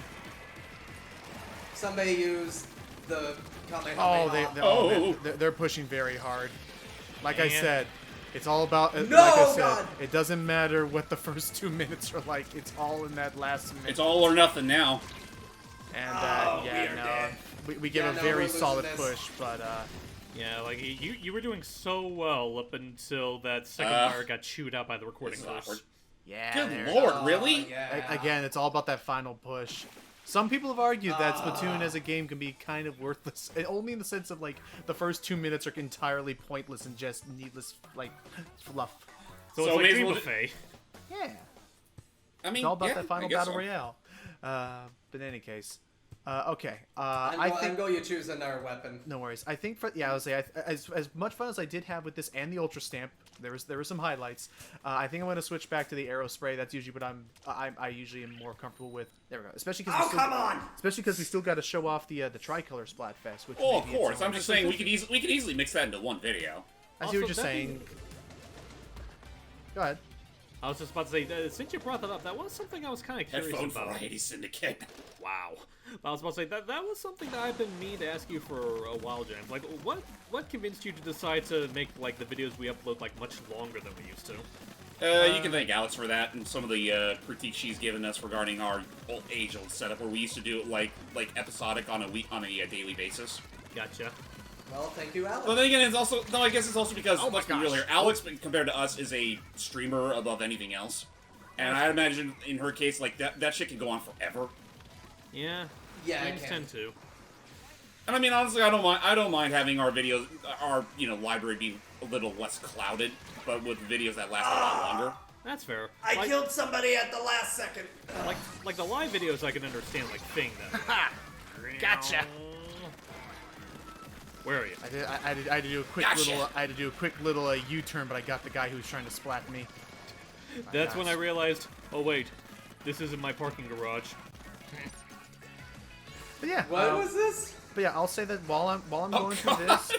Somebody use the Kamehameha. Oh, they're pushing very hard. Like I And- said, it's all about. No, like I said, God! it doesn't matter what the first 2 minutes are like. It's all in that last minute. It's all or nothing now. And Oh, we yeah, are no, dead. we give Yeah, a no, very we're losing solid this. push, but Yeah, like you were doing so well up until that second wire got chewed out by the recording This is awkward. verse. yeah. Good there- lord, Oh, really? Yeah. Again, it's all about that final push. Some people have argued that Splatoon as a game can be kind of worthless, only in the sense of like the first 2 minutes are entirely pointless and just needless like fluff. So So it's like may as Dream well Buffet. Yeah, I mean, it's all about yeah, that I final guess battle so. royale. But in any case, okay. I'm think going to choose another weapon. no worries. I think for I would say as much fun as I did have with this and the Ultra Stamp, there were some highlights. I think I'm going to switch back to the arrow spray. That's usually what I usually am more comfortable with. There we go. Especially because we still got to show off the tricolor Splatfest. Which Oh, of maybe course. it's I'm just saying we could easily mix that into one video. I see what you're Also, saying. Go ahead. I was just about to say, since you brought that up, that was something I was kind of curious Headphone about. Variety Syndicate. Wow. I was about to say that was something that I've been meaning to ask you for a while, James. Like, what convinced you to decide to make like the videos we upload like much longer than we used to? You can thank Alex for that and some of the critiques she's given us regarding our age-old setup where we used to do it like episodic on a daily basis. Gotcha. Well, thank you, Alex. But then again, it's also I guess it's also because Oh my let's be gosh. real here, Alex compared to us is a streamer above anything else, and I imagine in her case like that shit can go on forever. Yeah. Yeah, I Games can. tend to. And I mean honestly, I don't mind having our videos, our library be a little less clouded, but with videos that last a lot longer. That's fair. I like, killed somebody at the last second. like the live videos I can understand, like Thing. That. Gotcha. Where are you? I had to do a quick little U-turn, but I got the guy who was trying to splat me. That's when I realized, oh wait, this isn't my parking garage. But yeah. What was this? But yeah, I'll say that while I'm going through this,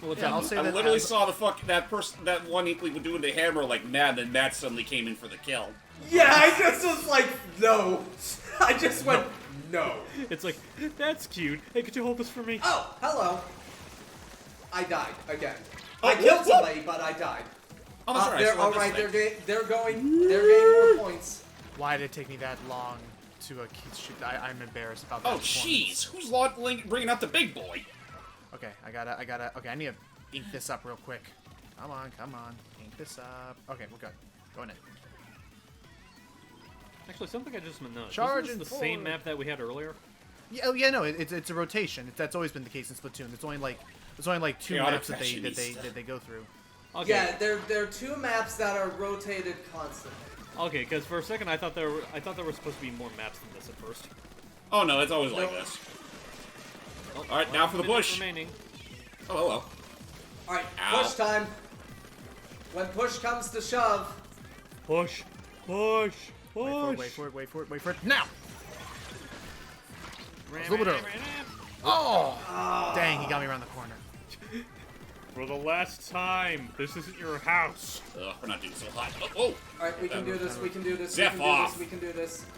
Well, yeah, I'll say I that literally as- saw that one inkling doing the hammer like mad, and then Matt suddenly came in for the kill. Yeah, I just was like, no. I just went, no. It's like, that's cute. Hey, could you hold this for me? Oh, hello. I died again. Oh, I killed whoop, whoop. somebody, but I died. Oh, that's right. I They're still have this alright. thing. They're gaining more points. why did it take me that long to shoot? I'm embarrassed about that. Oh, performance. jeez. Who's bringing out the big boy? Okay, I gotta. Okay, I need to ink this up real quick. Come on. Ink this up. Okay, we're good. Going in. Actually, something I just noticed. Charge Isn't and this the same forward. map that we had earlier? Yeah, oh, yeah, no, it's a rotation. That's always been the case in Splatoon. There's only like two Chaotic maps that fashionista. they go through. Okay. Yeah, there are two maps that are rotated constantly. Okay, because for a second I thought there were supposed to be more maps than this at first. Oh no, it's always like No. this. Oh, All right, now for the minute push. Remaining. Oh, hello. Alright, Ow. push time. When push comes to shove. Push. Push. Push. Wait for it. Now! Ram, a little bit ram, early. ram, ram. Oh! Dang, he got me around the corner. For the last time, this isn't your house. Ugh, we're not doing so hot. Oh, Alright, we can do this, we can do this, we Zip can do off. this, we can do this. There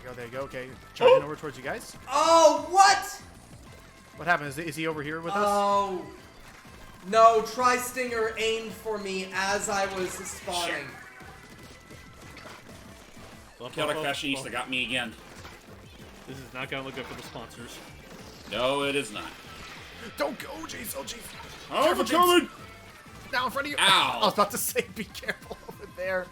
we There you go. Okay, charging over towards you guys. Oh, what? What happened? Is he over here with us? Oh. No, Tri-Stinger aimed for me as I was spawning. Chaotic Fashionista got me again. This is not gonna look good for the sponsors. No, it is not. Don't go, Jace. Oh, jeez. Oh, I'm coming! Now in front of you. Ow. I was about to say, be careful over there.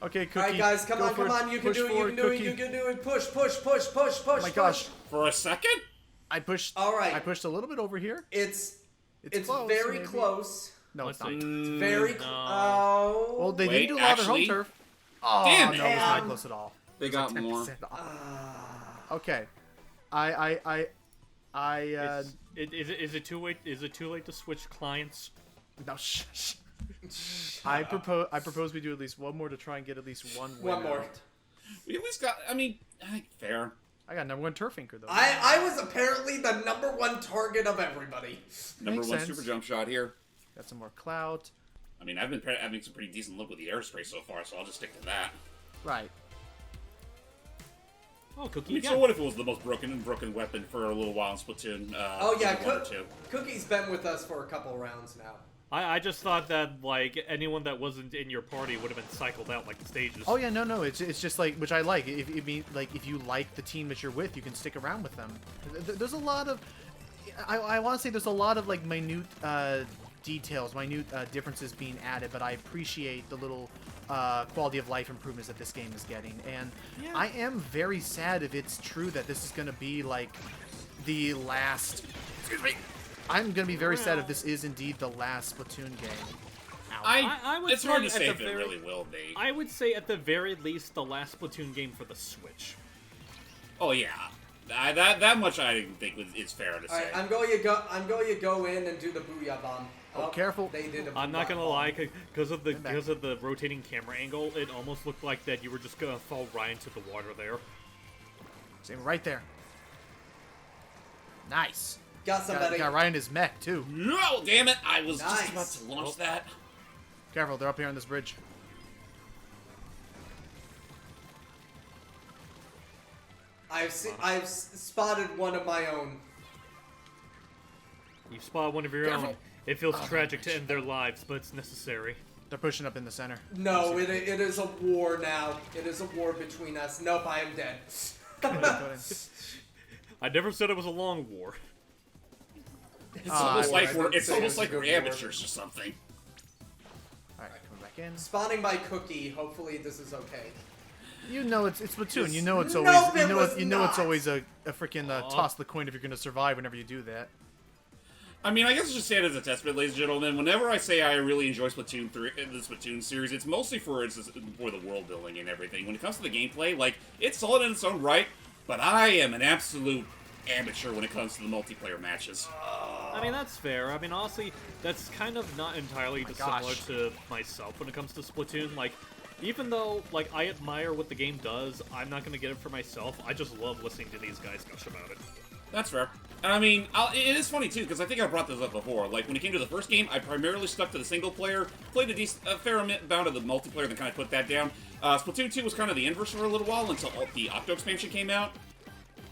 Okay, Cookie. All right, guys, come go on, for come it. on. You can Push do it, you forward, can do it, Cookie. you can do it. Push, push, push, push, push. Oh my gosh. For a second? I pushed. All right. I pushed a little bit over here. It's close, very maybe. close. No, Let's it's not. see. It's very close. Oh. Well, they Wait, didn't do a lot of home actually? turf. Oh, Damn it. no, it's not Damn. close at all. They It's got like more. 10% off. Okay. I Is it too late? Is it too late to switch clients? no, shh. I propose we do at least one more to try and get at least one win. One more. out. We at least got, I think fair. I got #1 turf anchor though. I was apparently the #1 target of everybody. Number Makes one sense. super jump shot here. Got some more clout. I mean, I've been having some pretty decent look with the airspray so far, so I'll just stick to that. Right. Oh, I Cookie. mean, so what if it was the most broken weapon for a little while in Splatoon? Oh yeah, Season 1 or 2? Cookie's been with us for a couple rounds now. I just thought that like anyone that wasn't in your party would have been cycled out like the stages. Oh yeah, no. It's just like, which I like. If you like the team that you're with, you can stick around with them. There's a lot of, I want to say there's a lot of like minute details, minute differences being added, but I appreciate the little quality of life improvements that this game is getting. And Yeah. I am very sad if it's true that this is going to be like the last. Excuse me. I'm going to be very sad if this is indeed the last Splatoon game out. I would It's hard to say say at if the it very- really will be. I would say at the very least the last Splatoon game for the Switch. Oh yeah, that much I think is fair to All say. right, I'm going to go in and do the booyah bomb. Oh, careful. They did a I'm not booyah gonna bomb. lie, because of the back. rotating camera angle, it almost looked like that you were just gonna fall right into the water there. Same right there. Nice. Got somebody. Got right in his mech too. No, damn it! I was Nice. just about to launch that. Careful, they're up here on this bridge. I've spotted one of my own. You spot one of your Careful. own. It feels tragic to end their lives, but it's necessary. They're pushing up in the center. No, it is a war now. It is a war between us. Nope, I am dead. I never said it was a long war. It's almost like we're it's almost like we're we're amateurs or something. Alright, coming back in. Spawning by Cookie. Hopefully this is okay. You know it's Splatoon. You know it's Nope, always it was you know it's not. always a freaking toss the coin if you're gonna survive whenever you do that. I mean, I guess I should say it as a testament, ladies and gentlemen. Whenever I say I really enjoy Splatoon 3, the Splatoon series, it's mostly for the world building and everything. When it comes to the gameplay, like, it's solid in its own right, but I am an absolute amateur when it comes to the multiplayer matches. I mean, that's fair. I mean, honestly, that's kind of not entirely dissimilar gosh. to myself when it comes to Splatoon. Like, even though, like, I admire what the game does, I'm not going to get it for myself. I just love listening to these guys gush about it. That's fair. I mean, it is funny, too, because I think I brought this up before. Like, when it came to the first game, I primarily stuck to the single player, played a fair amount of the multiplayer, then kind of put that down. Splatoon 2 was kind of the inverse for a little while until the Octo expansion came out.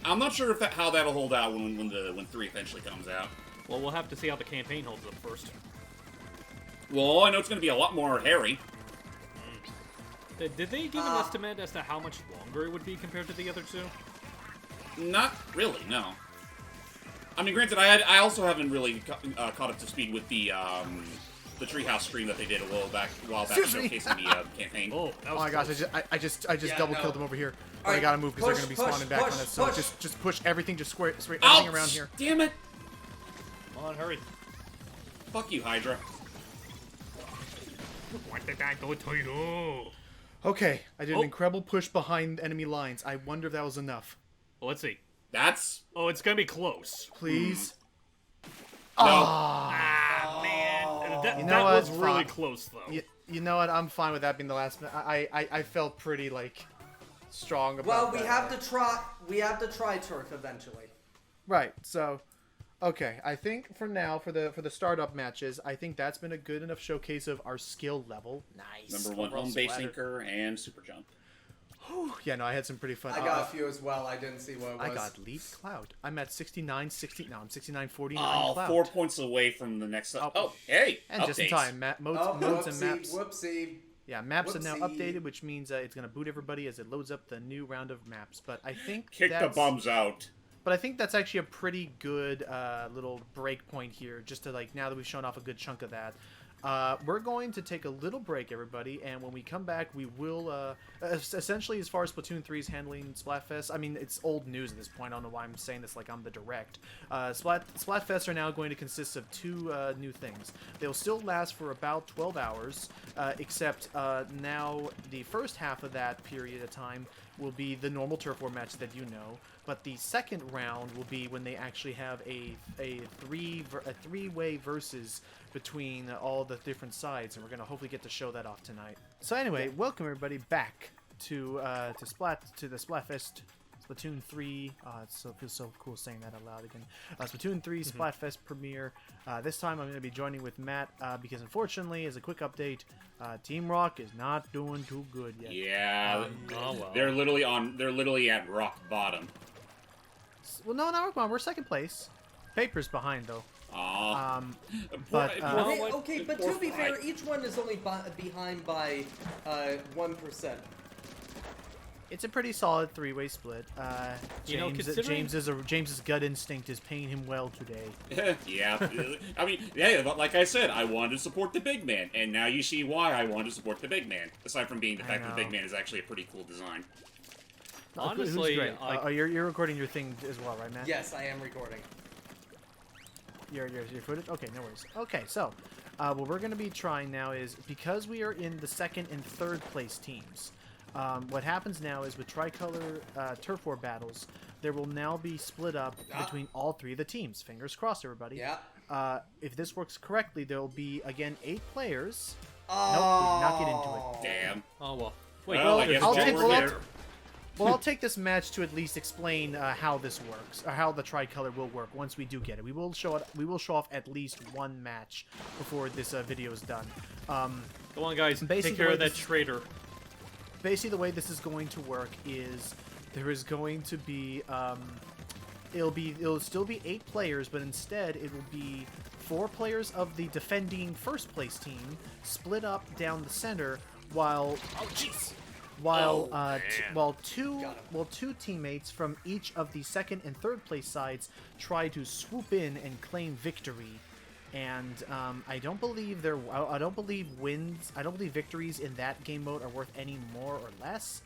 I'm not sure if how that'll hold out when 3 eventually comes out. Well, we'll have to see how the campaign holds up first. Well, I know it's going to be a lot more hairy. Did they give an estimate as to how much longer it would be compared to the other two? Not really, no. I mean, granted, I also haven't really caught up to speed with the Treehouse stream that they did a while back Excuse me. showcasing the campaign. Oh, that Oh was my gosh, close. I just Yeah, double no. killed them over here. But I Alright, gotta move because they're push, gonna be spawning back push, on it. So push. just push everything, just square everything Ouch! around here. Damn it! Come on, hurry. Fuck you, Hydra. What did I do to you? Okay, I did Oh. an incredible push behind enemy lines. I wonder if that was enough. Well, let's see. That's... Oh, it's gonna be close. Please. No. Ah, man. That, You know that what? was really Fine. close, though. You know what? I'm fine with that being the last. I felt pretty like strong about. Well, we that. have to try. We have to try turf eventually. Right. So, okay. I think for now, for the startup matches, I think that's been a good enough showcase of our skill level. Nice. Number 1 Overall home base splatter. anchor and super jump. Yeah, no, I had some pretty fun. I got a few as well. I didn't see what it was. I got lead cloud. I'm at 69, 60. No, I'm 69, 49 Oh, cloud. 4 points away from the next. Oh. Oh, hey, And updates. just in time, modes and maps. Whoopsie. Yeah, maps are now Whoopsie. updated, which means it's going to boot everybody as it loads up the new round of maps. But I think Kick the bums out. But I think that's actually a pretty good little break point here, just to like now that we've shown off a good chunk of that. We're going to take a little break, everybody, and when we come back, we will essentially, as far as Splatoon 3 is handling Splatfest, I mean, it's old news at this point. I don't know why I'm saying this like I'm the direct. Splatfests are now going to consist of two new things. They'll still last for about 12 hours, except now the first half of that period of time will be the normal turf war match that you know, but the second round will be when they actually have a three-way versus between all the different sides, and we're gonna hopefully get to show that off tonight. So anyway, welcome everybody back to the Splatfest Splatoon 3. It feels so cool saying that out loud again. Splatoon 3 Splatfest premiere. This time I'm going to be joining with Matt because unfortunately, as a quick update, Team Rock is not doing too good yet. Yeah, Oh, well. they're literally at rock bottom. Well, no, not rock bottom. We're second place. Paper's behind though. Aw. But, Okay, but to be fair, each one is only behind by 1%. It's a pretty solid three-way split. You know, James, considering- James's gut instinct is paying him well today. Yeah, I mean, yeah, but like I said, I wanted to support the big man, and now you see why I wanted to support the big man. Aside from being the fact that the big man is actually a pretty cool design. Honestly, Who's great? You're recording your thing as well, right, Matt? Yes, I am recording. Your footage? Okay, no worries. Okay, so what we're going to be trying now is, because we are in the second and third place teams, what happens now is with tricolor turf war battles, there will now be split up between all three of the teams. Fingers crossed, everybody. Yeah. If this works correctly, there will be, again, 8 players. Oh. Nope, we did not get into it. Damn. Oh, well. Wait, Well, I guess I'll James take- were well, there. Well, I'll take this match to at least explain how this works, or how the tricolor will work once we do get it. We will show it. We will show off at least one match before this video is done. Come on, guys. Basically, Take care the of way that this- traitor. Basically, the way this is going to work is there is going to be it'll still be 8 players, but instead it will be 4 players of the defending first place team split up down the center, while two teammates from each of the second and third place sides try to swoop in and claim victory. And I don't believe victories in that game mode are worth any more or less.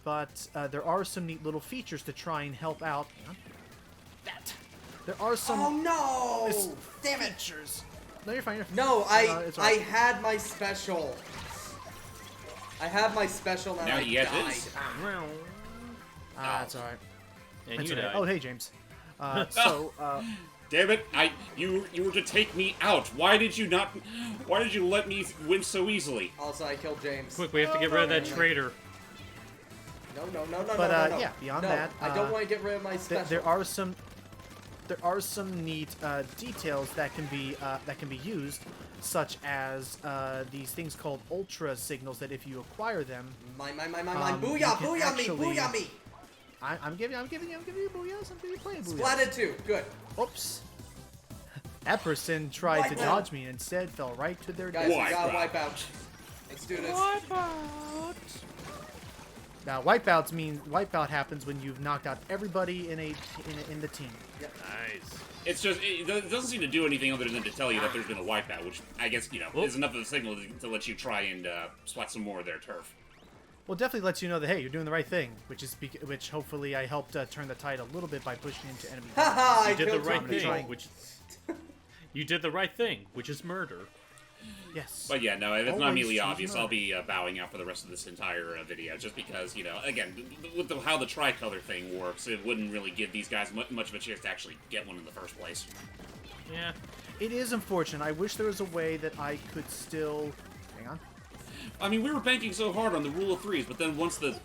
But there are some neat little features to try and help out. Hang on. There are some. Oh no! Damn it! Features. No, you're fine. You're fine. No, it's all right. I had my special. I have my special and Now I he has died. his. That's all right. And That's you all right. died. Oh, hey, James. Damn it! You were to take me out. Why did you not? Why did you let me win so easily? Also, I killed James. Quick, we have to get rid of that traitor. No. But, no. yeah, beyond No, that, I don't want to get rid of my special. there are some neat details that can be used, such as these things called ultra signals that if you acquire them, Mine. you Booyah, can booyah actually- me, booyah me. I'm giving you booyahs. I'm giving you playing booyahs. Splatted 2, good. Oops. That person tried to Wipeout. dodge me and instead fell right to their Guys, death. we gotta Wipeout. wipe out. Let's do this. Now, wipeout happens when you've knocked out everybody in the team. Yep. Nice. It's just it doesn't seem to do anything other than to tell you that there's been a wipeout, which I guess is enough of a signal to let you try and splat some more of their turf. Well, it definitely lets you know that, hey, you're doing the right thing, which hopefully I helped turn the tide a little bit by pushing into enemy. Haha, I You did the killed right some thing, people. which you did the right thing, which is murder. Yes. But yeah, no, if it's not Always immediately choose obvious, murder. I'll be bowing out for the rest of this entire video, just because, again, with how the tricolor thing works, it wouldn't really give these guys much of a chance to actually get one in the first place. Yeah. It is unfortunate. I wish there was a way that I could still... Hang on. I mean, we were banking so hard on the rule of threes, but then once the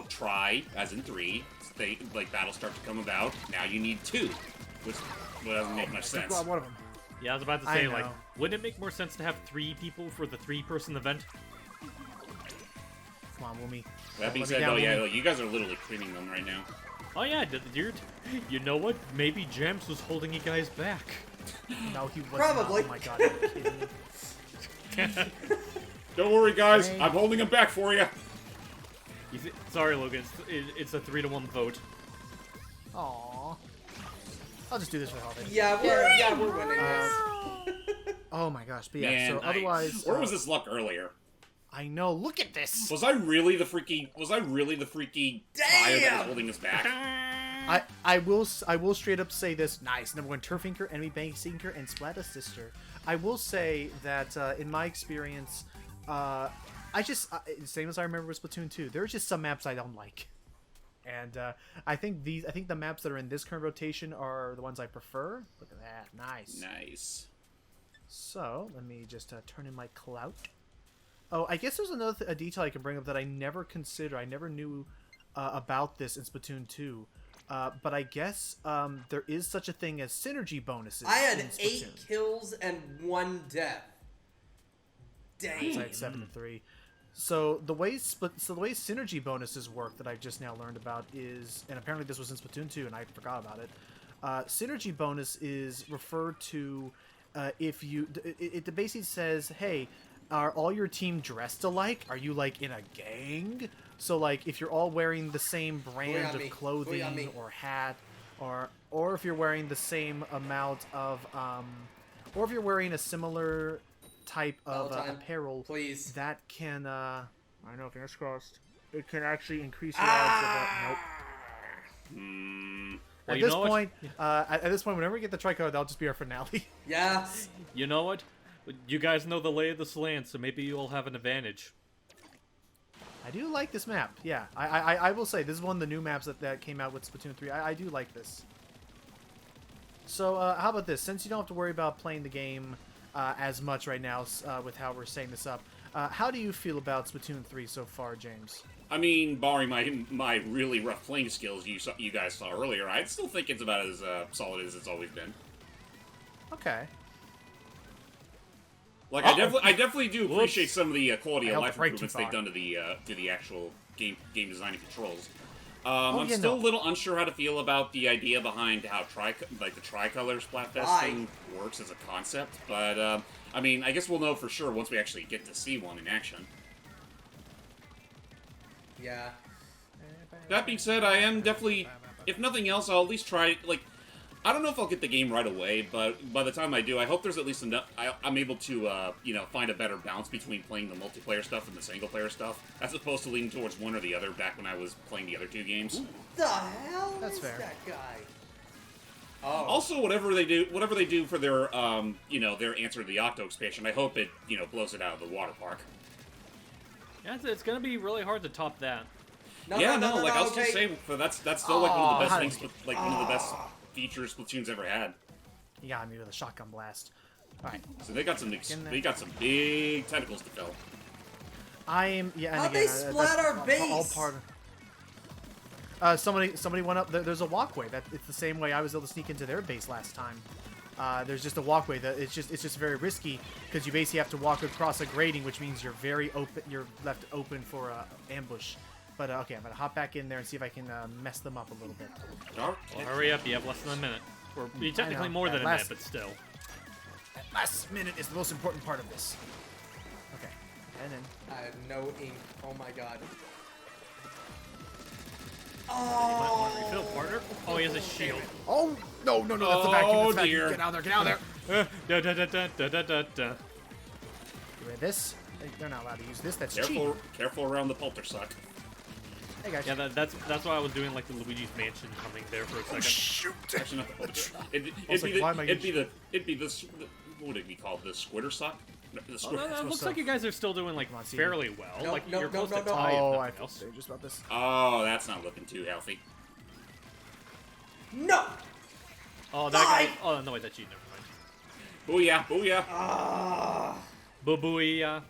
try, as in 3, battles start to come about, now you need 2, which doesn't make much sense. Well, one of them. Yeah, I was about to I say, know. wouldn't it make more sense to have 3 people for the 3-person event? Come on, Woomy. That being Let me said, down, though, yeah, Woomy. you guys are literally creaming them right now. Oh yeah, you know what? Maybe Jams was holding you guys back. No, he was Probably. not. Oh my god, are you kidding me? Don't worry, guys. Hey. I'm holding them back for you. Sorry, Logan. It's a 3-1 vote. Aww. I'll just do this for holiday. Yeah, we're winning this. Oh my gosh, but yeah, Man, so otherwise... where was this luck earlier? I know, look at this! Was I really the freaky tire that was holding us back? I will straight up say this. Nice. Number 1, Turf Inker, Enemy Bank Sinker, and Splata Sister. I will say that, in my experience, same as I remember with Splatoon 2, there's just some maps I don't like. And I think the maps that are in this current rotation are the ones I prefer. Look at that. Nice. Nice. So, let me just turn in my clout. Oh, I guess there's a detail I can bring up that I never considered. I never knew about this in Splatoon 2. But I guess there is such a thing as synergy bonuses. I had in 8 Splatoon. kills and 1 death. Dang. I had 7 and 3. So the way synergy bonuses work that I just now learned about is, and apparently this was in Splatoon 2 and I forgot about it. Synergy bonus is referred to if you. It basically says, hey, are all your team dressed alike? Are you like in a gang? So like if you're all wearing the same brand of clothing or hat, or if you're wearing the same amount of or if you're wearing a similar type of apparel, please. that can I don't know, fingers crossed. It can actually increase your odds of nope. Well, At this point, whenever we get the tricolor, that'll just be our finale. Yeah. You know what? You guys know the lay of this land, so maybe you'll have an advantage. I do like this map. Yeah, I will say this is one of the new maps that came out with Splatoon 3. I do like this. So how about this? Since you don't have to worry about playing the game as much right now with how we're setting this up, how do you feel about Splatoon 3 so far, James? I mean, barring my really rough playing skills you guys saw earlier, I still think it's about as solid as it's always been. Okay. Like I definitely do appreciate some of the quality of life improvements they've done to the actual game design and controls. I'm still a little unsure how to feel about the idea behind how the tricolor Splatfest thing works as a concept, but I mean, I guess we'll know for sure once we actually get to see one in action. Yeah. That being said, I am definitely, if nothing else, I'll at least try. Like, I don't know if I'll get the game right away, but by the time I do, I hope there's at least enough. I'm able to, find a better balance between playing the multiplayer stuff and the single-player stuff, as opposed to leaning towards one or the other. Back when I was playing the other 2 games. What the hell That's is fair. that guy? Oh. Also, whatever they do for their, their answer to the Octo expansion, I hope it, blows it out of the water park. Yeah, it's gonna be really hard to top that. I was just saying, that's still like one of the best things, like one of the best features Splatoon's ever had. You got me with a shotgun blast. All right. So they got some big tentacles to fill. And How'd they splat our base? All part of... somebody went up. There's a walkway. It's the same way I was able to sneak into their base last time. There's just a walkway that it's just very risky because you basically have to walk across a grating, which means you're you're left open for ambush. But okay, I'm gonna hop back in there and see if I can mess them up a little bit. Well, hurry up! You have less than a minute, or technically more than a minute, but still. That last minute is the most important part of this. Okay, and then I have no ink. Oh my god. You might want to refill, partner. Oh, he has a shield. oh no, that's the vacuum. Oh, That's the vacuum. dear. Get out there! Get out there! Da da da da da da da. Get rid of this. They're not allowed to use this. That's cheap. Careful around the poltersuck. Hey guys. Yeah, that's why I was doing like the Luigi's Mansion coming there for a second. Shoot! Actually, not the poltersuck. It'd be the what would it be called? The squitter suck. The squitter. It looks like you guys are still doing like fairly well. No, like no, you're no, close no, to no. tie. Oh, if I nothing feel else. dangerous about this. Oh, that's not looking too healthy. No! Oh, that guy. Oh no, wait, that's you. Never mind. Booyah! Booyah! Boo-booey.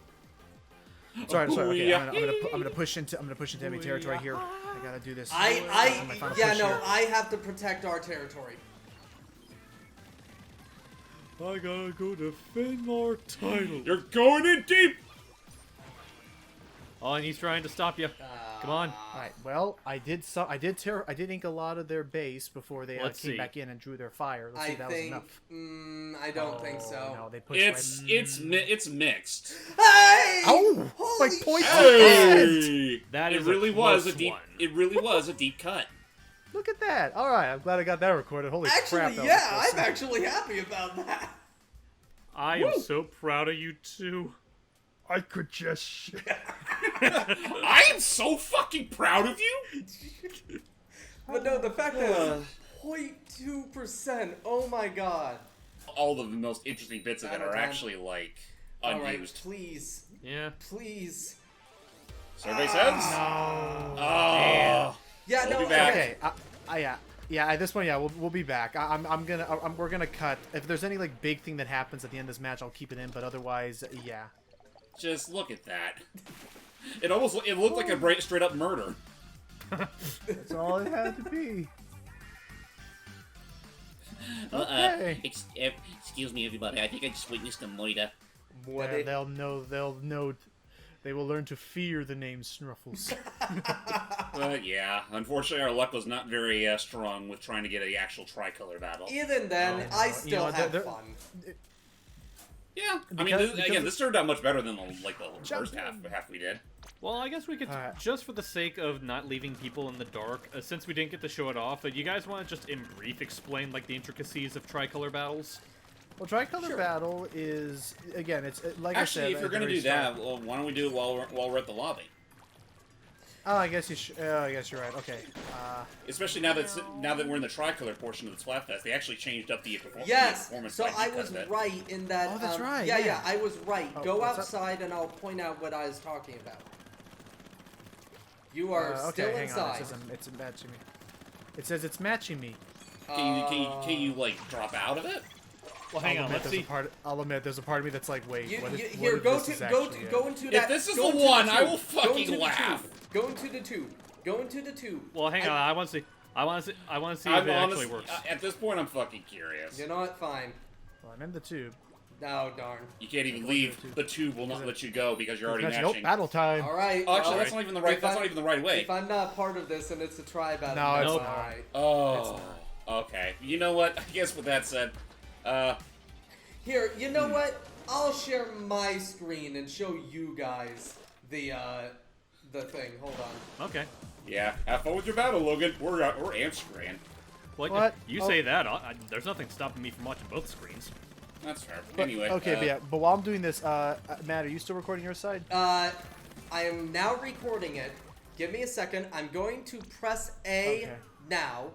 Sorry. Okay, Booyah. I'm gonna push into enemy territory here. I gotta do this. I I have to protect our territory. I gotta go defend our title. You're going in deep. Oh, and he's trying to stop you. Come on. All right. Well, I did ink a lot of their base before they came back in and drew their fire. Let's see if that was enough. I don't think so. No, they pushed It's mixed. Hey! Oh, Holy like point. Hey! That is it really a was a close deep. one. It really was a deep cut. Look at that. All right, I'm glad I got that recorded. Holy crap! Actually, that was yeah, close. I'm actually happy about that. I am so proud of you two. I could just. I am so fucking proud of you. But no, the fact that 0.2%. Oh my god. All of the most interesting bits of it are actually like unused. Alright, please. Yeah. Please. Survey says. No. Oh. Yeah, We'll no. be back. Okay. Yeah. At this point, yeah, we'll be back. We're gonna cut. If there's any like big thing that happens at the end of this match, I'll keep it in. But otherwise, yeah. Just look at that. It looked like a straight up murder. That's all it had to be. Okay. Excuse me, everybody. I think I just witnessed a murder. They'll know. They will learn to fear the name Snuffles. Yeah. Unfortunately, our luck was not very strong with trying to get the actual tricolor battle. Even then, I still had fun. Yeah. Because this turned out much better than the first half we did. Well, I guess we could, just for the sake of not leaving people in the dark, since we didn't get to show it off, you guys want to just in brief explain like the intricacies of tricolor battles? Well, tricolor battle is again. It's like Actually, I said. if you're gonna do that, well, why don't we do it while we're at the lobby? Oh, I guess you should. I guess you're right. Okay. Especially now that we're in the tricolor portion of the Splatfest, they actually changed up the performance. Yes, so by I was right in that. Oh, that's right. Yeah, I was right. Oh, Go outside and I'll point out what I was talking about. You are still hang inside. On. It's matching me. It says it's matching me. Can you like drop out of it? Well, hang on. Let's see. I'll admit, there's a part of me that's like, wait. Here, go into that. If this is the one, I will fucking laugh. Go into the tube. Go into the tube. Well, hang on. I want to see. I want to see if it actually works. At this point, I'm fucking curious. You know what? Fine. Well, I'm in the tube. No, darn. You can't even leave. The tube will not let you go because you're already matching. Nope, battle time. All right. Oh, actually, that's not even the right. That's not even the right way. If I'm not part of this and it's a try battle, no, that's it's all not. right. Oh, okay. You know what? I guess with that said, Here, you know what? I'll share my screen and show you guys the thing. Hold on. Okay. Yeah. Have fun with your battle, Logan. We're amp screen. What? You say that. There's nothing stopping me from watching both screens. That's fair. But, Anyway. okay, but while I'm doing this, Matt, are you still recording your side? I am now recording it. Give me a second. I'm going to press A now.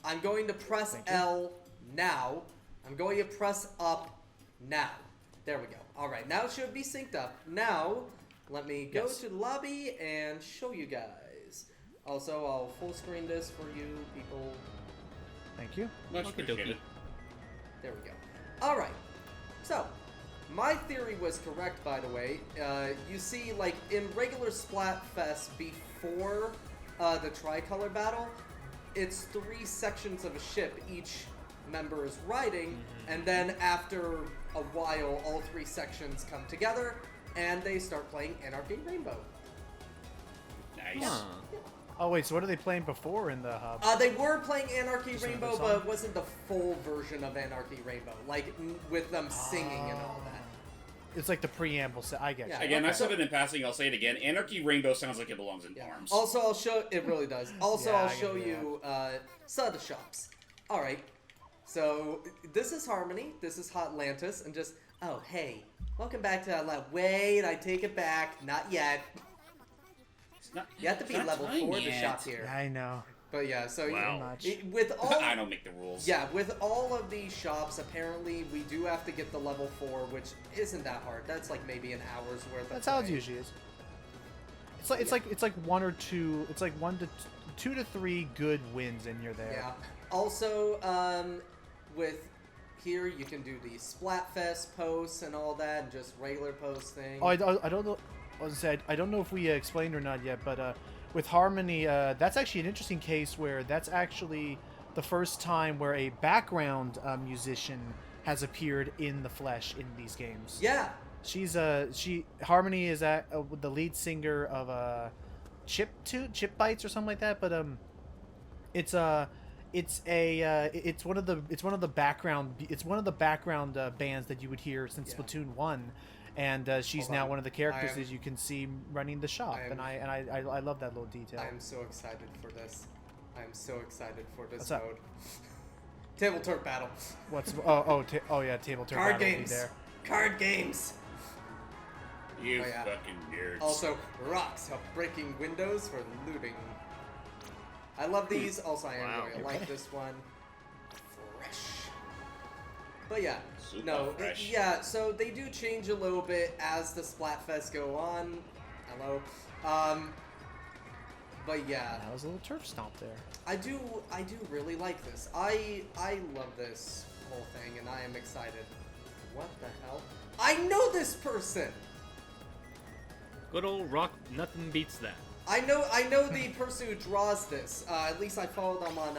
I'm going to press L now. I'm going to press up now. There we go. All right, now it should be synced up. Now, let me go to the lobby and show you guys. Also, I'll full screen this for you people. Thank you. Much appreciated. There we go. All right. So, my theory was correct, by the way. You see, like, in regular Splatfest before the tricolor battle, it's 3 sections of a ship each member is riding, and then after a while, all 3 sections come together, and they start playing Anarchy Rainbow. Nice. Huh. Oh wait, so what are they playing before in the hub? They were playing Anarchy Just Rainbow, another but song? it wasn't the full version of Anarchy Rainbow, like with them singing and all that. It's like the preamble. I get you. Yeah. Again, I said it in passing. I'll say it again. Anarchy Rainbow sounds like it belongs in arms. Also, I'll show. It really does. Also, Yeah, I'll I show get you soda shops. All right. So this is Harmony. This is Hotlantis, and just hey, welcome back to Outlet. Wait, I take it back. Not yet. You have to be level 4 to shop here. I know. But yeah, so Wow. with all I don't make the rules. yeah, with all of these shops, apparently we do have to get the level 4, which isn't that hard. That's like maybe an hour's worth. That's of how it play. usually is. It's like 1 or 2. It's like 2 to 3 good wins, and you're there. Yeah. Also, with here you can do the Splatfest posts and all that, and just regular post thing. Oh, I don't know. I don't know if we explained or not yet, but with Harmony, that's actually an interesting case where that's actually the first time where a background musician has appeared in the flesh in these games. Yeah, Harmony is the lead singer of Chip Bites or something like that, but it's one of the background bands that you would hear since Splatoon 1, and she's now one of the characters as you can see running the shop, and I love that little detail. I am so excited for this. I am so excited for this What's mode. up? Table Turk Battle. What's yeah, Table Turk Card Battle will games. be there. Card games. You Oh, yeah. fucking nerds. Also, rocks help breaking windows for looting. I love these. Also, I really like this one. Fresh. But yeah, Super fresh. yeah. So they do change a little bit as the Splatfest go on. Hello. But yeah, That was a little turf stomp there. I do really like this. I love this whole thing, and I am excited. What the hell? I know this person. Good old Rock, nothing beats that. I know the person who draws this. At least I followed them on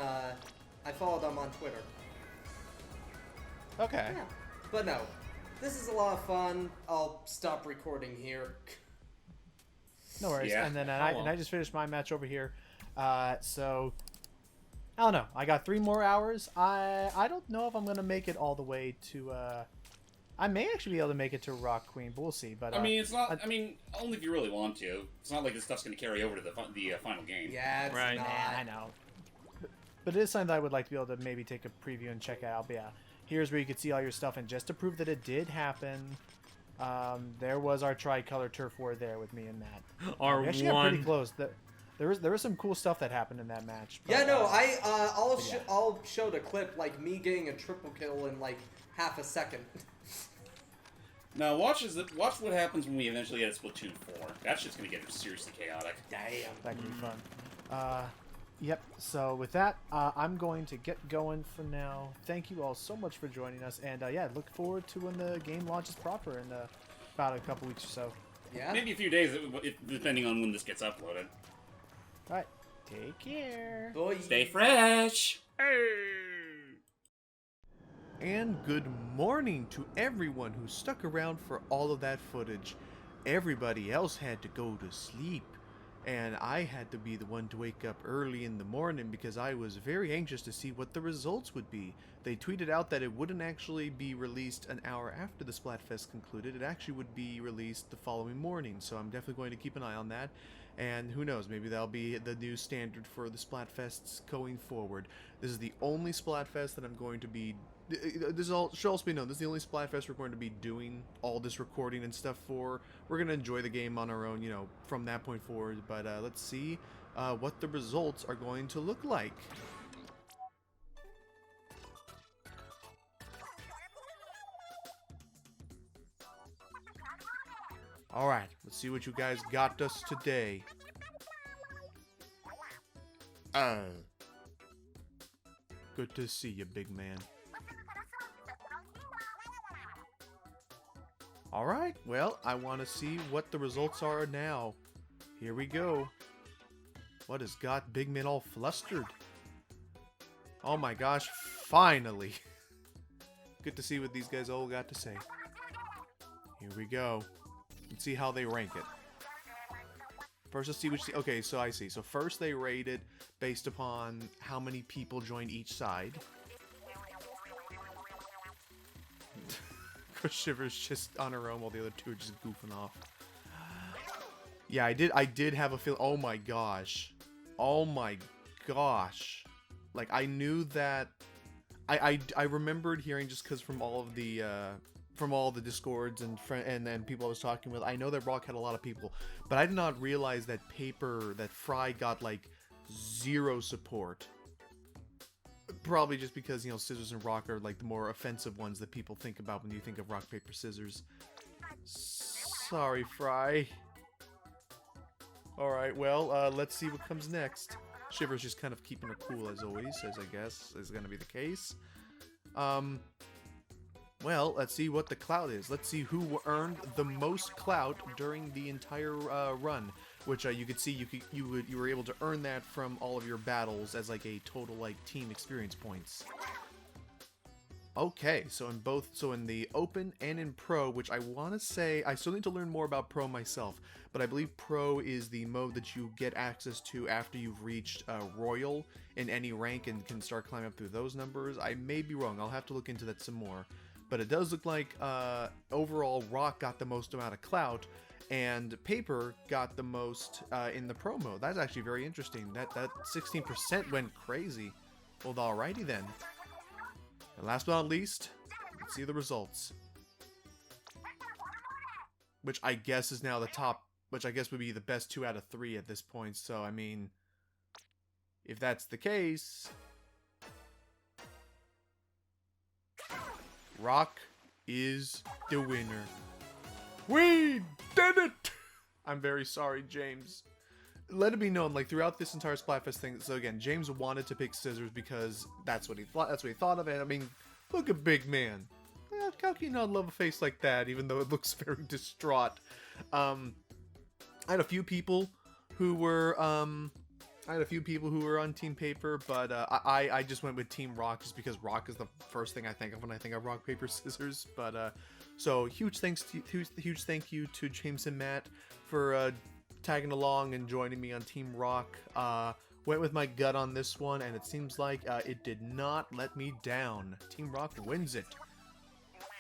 Twitter. Okay. Yeah. But no, this is a lot of fun. I'll stop recording here. No worries. Yeah. And then I just finished my match over here. So I don't know. I got 3 more hours. I don't know if I'm gonna make it all the way to. I may actually be able to make it to Rock Queen, but we'll see. But I mean, it's not. I mean, only if you really want to. It's not like this stuff's going to carry over to the final game. Yeah, it's Right. not. I know. But it is something that I would like to be able to maybe take a preview and check out. But yeah, here's where you can see all your stuff. And just to prove that it did happen, there was our tricolor turf war there with me and Matt. Our We actually got pretty one. close. There was some cool stuff that happened in that match. But, Yeah, no, yeah. I'll show the clip like me getting a triple kill in like half a second. Now watch what happens when we eventually get a Splatoon 4. That shit's going to get seriously chaotic. Damn. That could be fun. Yep. So with that, I'm going to get going for now. Thank you all so much for joining us, and yeah, look forward to when the game launches proper in about a couple weeks or so. Yeah. Maybe a few days, depending on when this gets uploaded. All right. Take care. Boy. Stay fresh! And good morning to everyone who stuck around for all of that footage. Everybody else had to go to sleep, and I had to be the one to wake up early in the morning because I was very anxious to see what the results would be. They tweeted out that it wouldn't actually be released an hour after the Splatfest concluded. It actually would be released the following morning, so I'm definitely going to keep an eye on that. And who knows, maybe that'll be the new standard for the Splatfests going forward. This is the only Splatfest that I'm going to be... This should also be known, this is the only Splatfest we're going to be doing all this recording and stuff for. We're going to enjoy the game on our own, you know, from that point forward. But let's see what the results are going to look like. Alright, let's see what you guys got us today. Good to see you, big man. Alright, well, I want to see what the results are now. Here we go. What has got Big Man all flustered? Oh my gosh, finally! Good to see what these guys all got to say. Here we go. Let's see how they rank it. First, let's see which... Okay, so I see. So first they rated based upon how many people joined each side. Shiver's just on her own while the other two are just goofing off. Yeah, I did have a feel. Oh my gosh. Oh my gosh. Like, I knew that... I remembered hearing, just because from all the Discords and people I was talking with, I know that Rock had a lot of people, but I did not realize that Fry got like 0 support. Probably just because, you know, Scissors and Rock are like the more offensive ones that people think about when you think of Rock, Paper, Scissors. Sorry, Fry. Alright, well, let's see what comes next. Shiver's just kind of keeping her cool as always, as I guess is going to be the case. Well, let's see what the clout is. Let's see who earned the most clout during the entire run, which you could see you were able to earn that from all of your battles as like a total like team experience points. Okay, so in the Open and in Pro, which I want to say, I still need to learn more about Pro myself, but I believe Pro is the mode that you get access to after you've reached Royal in any rank and can start climbing up through those numbers. I may be wrong, I'll have to look into that some more. But it does look like overall Rock got the most amount of clout, and Paper got the most in the Pro mode. That's actually very interesting. That 16% went crazy. Well, alrighty then. And last but not least, let's see the results. Which I guess is now the top, which I guess would be the best 2 out of 3 at this point. So, I mean, if that's the case, Rock is the winner. We did it! I'm very sorry, James. Let it be known, like, throughout this entire Splatfest thing, so again, James wanted to pick Scissors because that's what he thought of it. I mean, look at Big Man. How can you not love a face like that, even though it looks very distraught? I had a few people who were, on Team Paper, but I just went with Team Rock just because Rock is the first thing I think of when I think of Rock, Paper, Scissors. But, so huge thank you to James and Matt for, tagging along and joining me on Team Rock. Went with my gut on this one, and it seems like it did not let me down. Team Rock wins it.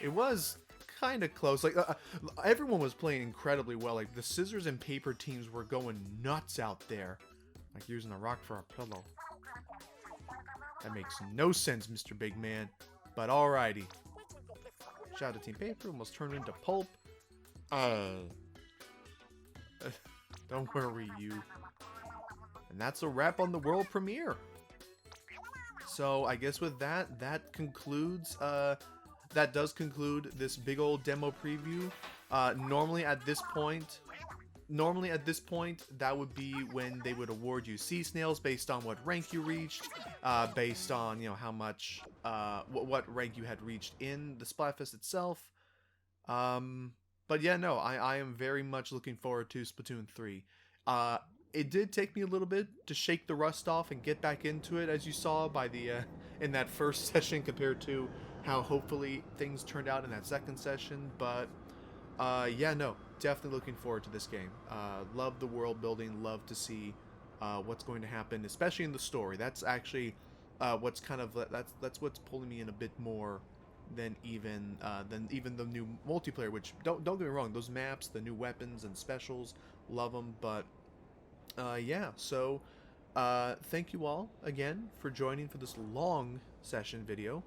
It was kind of close. Like everyone was playing incredibly well. Like the Scissors and Paper teams were going nuts out there. Like using a rock for a pillow. That makes no sense, Mr. Big Man. But alrighty. Shout out to Team Paper. Almost turned into pulp. Don't worry, you. And that's a wrap on the world premiere. So I guess with that, that does conclude this big old demo preview. Normally at this point, that would be when they would award you sea snails based on what rank you reached, based on, you know, how much, what rank you had reached in the Splatfest itself. But yeah, no, I am very much looking forward to Splatoon 3. It did take me a little bit to shake the rust off and get back into it, as you saw by the in that first session compared to how hopefully things turned out in that second session. But yeah, no, definitely looking forward to this game. Love the world building, love to see what's going to happen, especially in the story. That's actually what's kind of that's what's pulling me in a bit more than even the new multiplayer. Which don't get me wrong, those maps, the new weapons and specials, love them. But yeah, so thank you all again for joining for this long session video.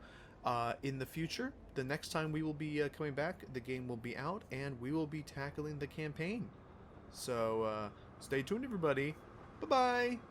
In the future, the next time we will be coming back, the game will be out and we will be tackling the campaign. So stay tuned, everybody. Bye bye.